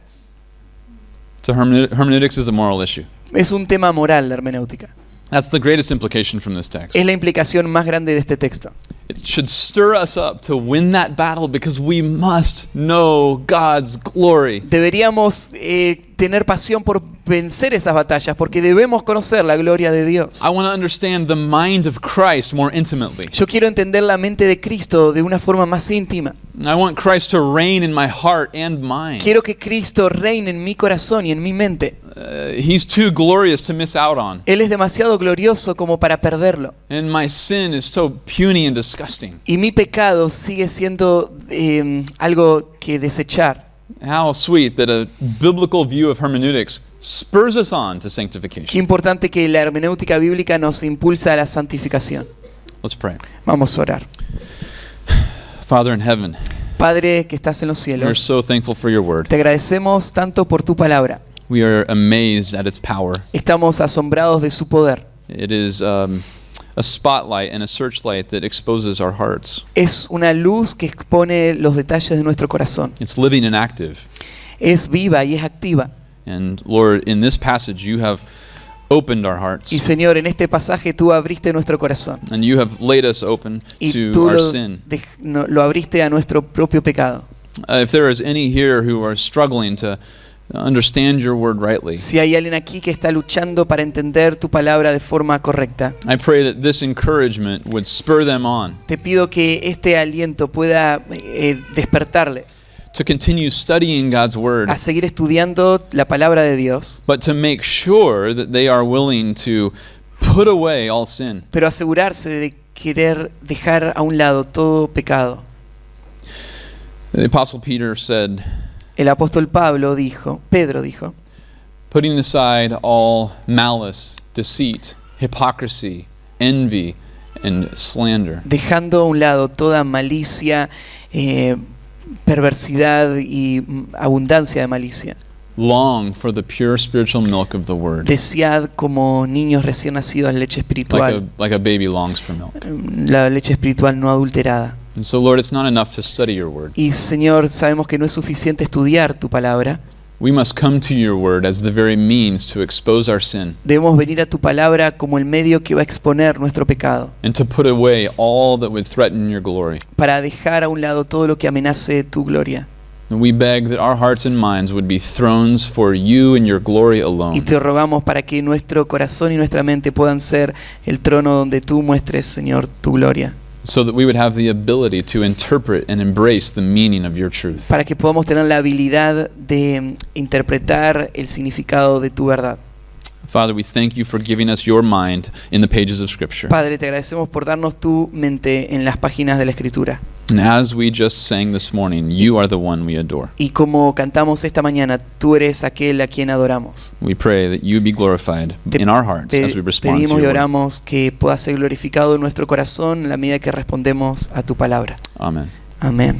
Speaker 1: So hermeneutics is a moral issue.
Speaker 2: Es un tema moral la hermenéutica.
Speaker 1: That's the greatest implication from this text.
Speaker 2: Es la implicación más grande de este texto.
Speaker 1: It should stir us up to win that battle because we must know God's glory.
Speaker 2: Deberíamos tener pasión por vencer esas batallas porque debemos conocer la gloria de Dios.
Speaker 1: I want to understand the mind of Christ more intimately.
Speaker 2: Yo quiero entender la mente de Cristo de una forma más íntima.
Speaker 1: I want Christ to reign in my heart and mind.
Speaker 2: Quiero que Cristo reine en mi corazón y en mi mente.
Speaker 1: He's too glorious to miss out on.
Speaker 2: Él es demasiado glorioso como para perderlo.
Speaker 1: And my sin is so puny and disgusting.
Speaker 2: Y mi pecado sigue siendo algo que desechar.
Speaker 1: How sweet that a biblical view of hermeneutics spurs us on to
Speaker 2: Qué
Speaker 1: sanctification.
Speaker 2: importante que la hermenéutica bíblica nos impulsa a la santificación.
Speaker 1: Let's pray.
Speaker 2: Vamos a orar.
Speaker 1: Father in heaven,
Speaker 2: Padre que estás en los
Speaker 1: we're
Speaker 2: cielos,
Speaker 1: so thankful for your word.
Speaker 2: te agradecemos tanto por tu palabra.
Speaker 1: We are amazed at its power.
Speaker 2: Estamos asombrados de su poder.
Speaker 1: It is a spotlight and a searchlight that exposes our hearts.
Speaker 2: Es una luz que expone los detalles de nuestro corazón.
Speaker 1: It's living and active.
Speaker 2: Es viva y es activa.
Speaker 1: And Lord, in this passage, you have opened our hearts.
Speaker 2: Y Señor, en este pasaje tú abriste nuestro corazón.
Speaker 1: And you have laid us open
Speaker 2: Y
Speaker 1: to
Speaker 2: tú
Speaker 1: our sin.
Speaker 2: lo abriste a nuestro propio pecado.
Speaker 1: If there is any here who are struggling to understand your word rightly,
Speaker 2: Si hay alguien aquí que está luchando para entender tu palabra de forma correcta,
Speaker 1: I pray that this encouragement would spur them on
Speaker 2: te pido que este aliento pueda despertarles
Speaker 1: to continue studying God's word,
Speaker 2: a seguir estudiando la palabra de Dios,
Speaker 1: but to make sure that they are willing to put away all sin.
Speaker 2: pero asegurarse de querer dejar a un lado todo pecado.
Speaker 1: The Apostle Peter said,
Speaker 2: El apóstol Pedro dijo,
Speaker 1: putting aside all malice, deceit, hypocrisy, envy, and slander.
Speaker 2: dejando a un lado toda malicia, perversidad y abundancia de malicia.
Speaker 1: Long for the pure spiritual milk of the word,
Speaker 2: Desead como niños recién nacidos leche espiritual,
Speaker 1: like a baby longs for milk.
Speaker 2: la leche espiritual no adulterada.
Speaker 1: And so, Lord, it's not enough to study your word.
Speaker 2: Y Señor, sabemos que no es suficiente estudiar tu palabra.
Speaker 1: We must come to your word as the very means to expose our sin
Speaker 2: Debemos venir a tu palabra como el medio que va a exponer nuestro pecado,
Speaker 1: and to put away all that would threaten your glory.
Speaker 2: para dejar a un lado todo lo que amenace tu gloria.
Speaker 1: And we beg that our hearts and minds would be thrones for you and your glory
Speaker 2: Y
Speaker 1: alone.
Speaker 2: te rogamos para que nuestro corazón y nuestra mente puedan ser el trono donde tú muestres, Señor, tu gloria.
Speaker 1: So that we would have the ability to interpret and embrace the meaning of your truth.
Speaker 2: Para que podamos tener la habilidad de interpretar el significado de tu verdad.
Speaker 1: Father, we thank you for giving us your mind in the pages of Scripture.
Speaker 2: Padre, te agradecemos por darnos tu mente en las páginas de la Escritura.
Speaker 1: And as we just sang this morning, you are the one we adore.
Speaker 2: Y como cantamos esta mañana, tú eres aquel a quien adoramos.
Speaker 1: We pray that you be glorified in our hearts as we respond to
Speaker 2: Pedimos y
Speaker 1: your word.
Speaker 2: oramos que pueda ser glorificado en nuestro corazón en la medida que respondemos a tu palabra.
Speaker 1: Amen.
Speaker 2: Amén.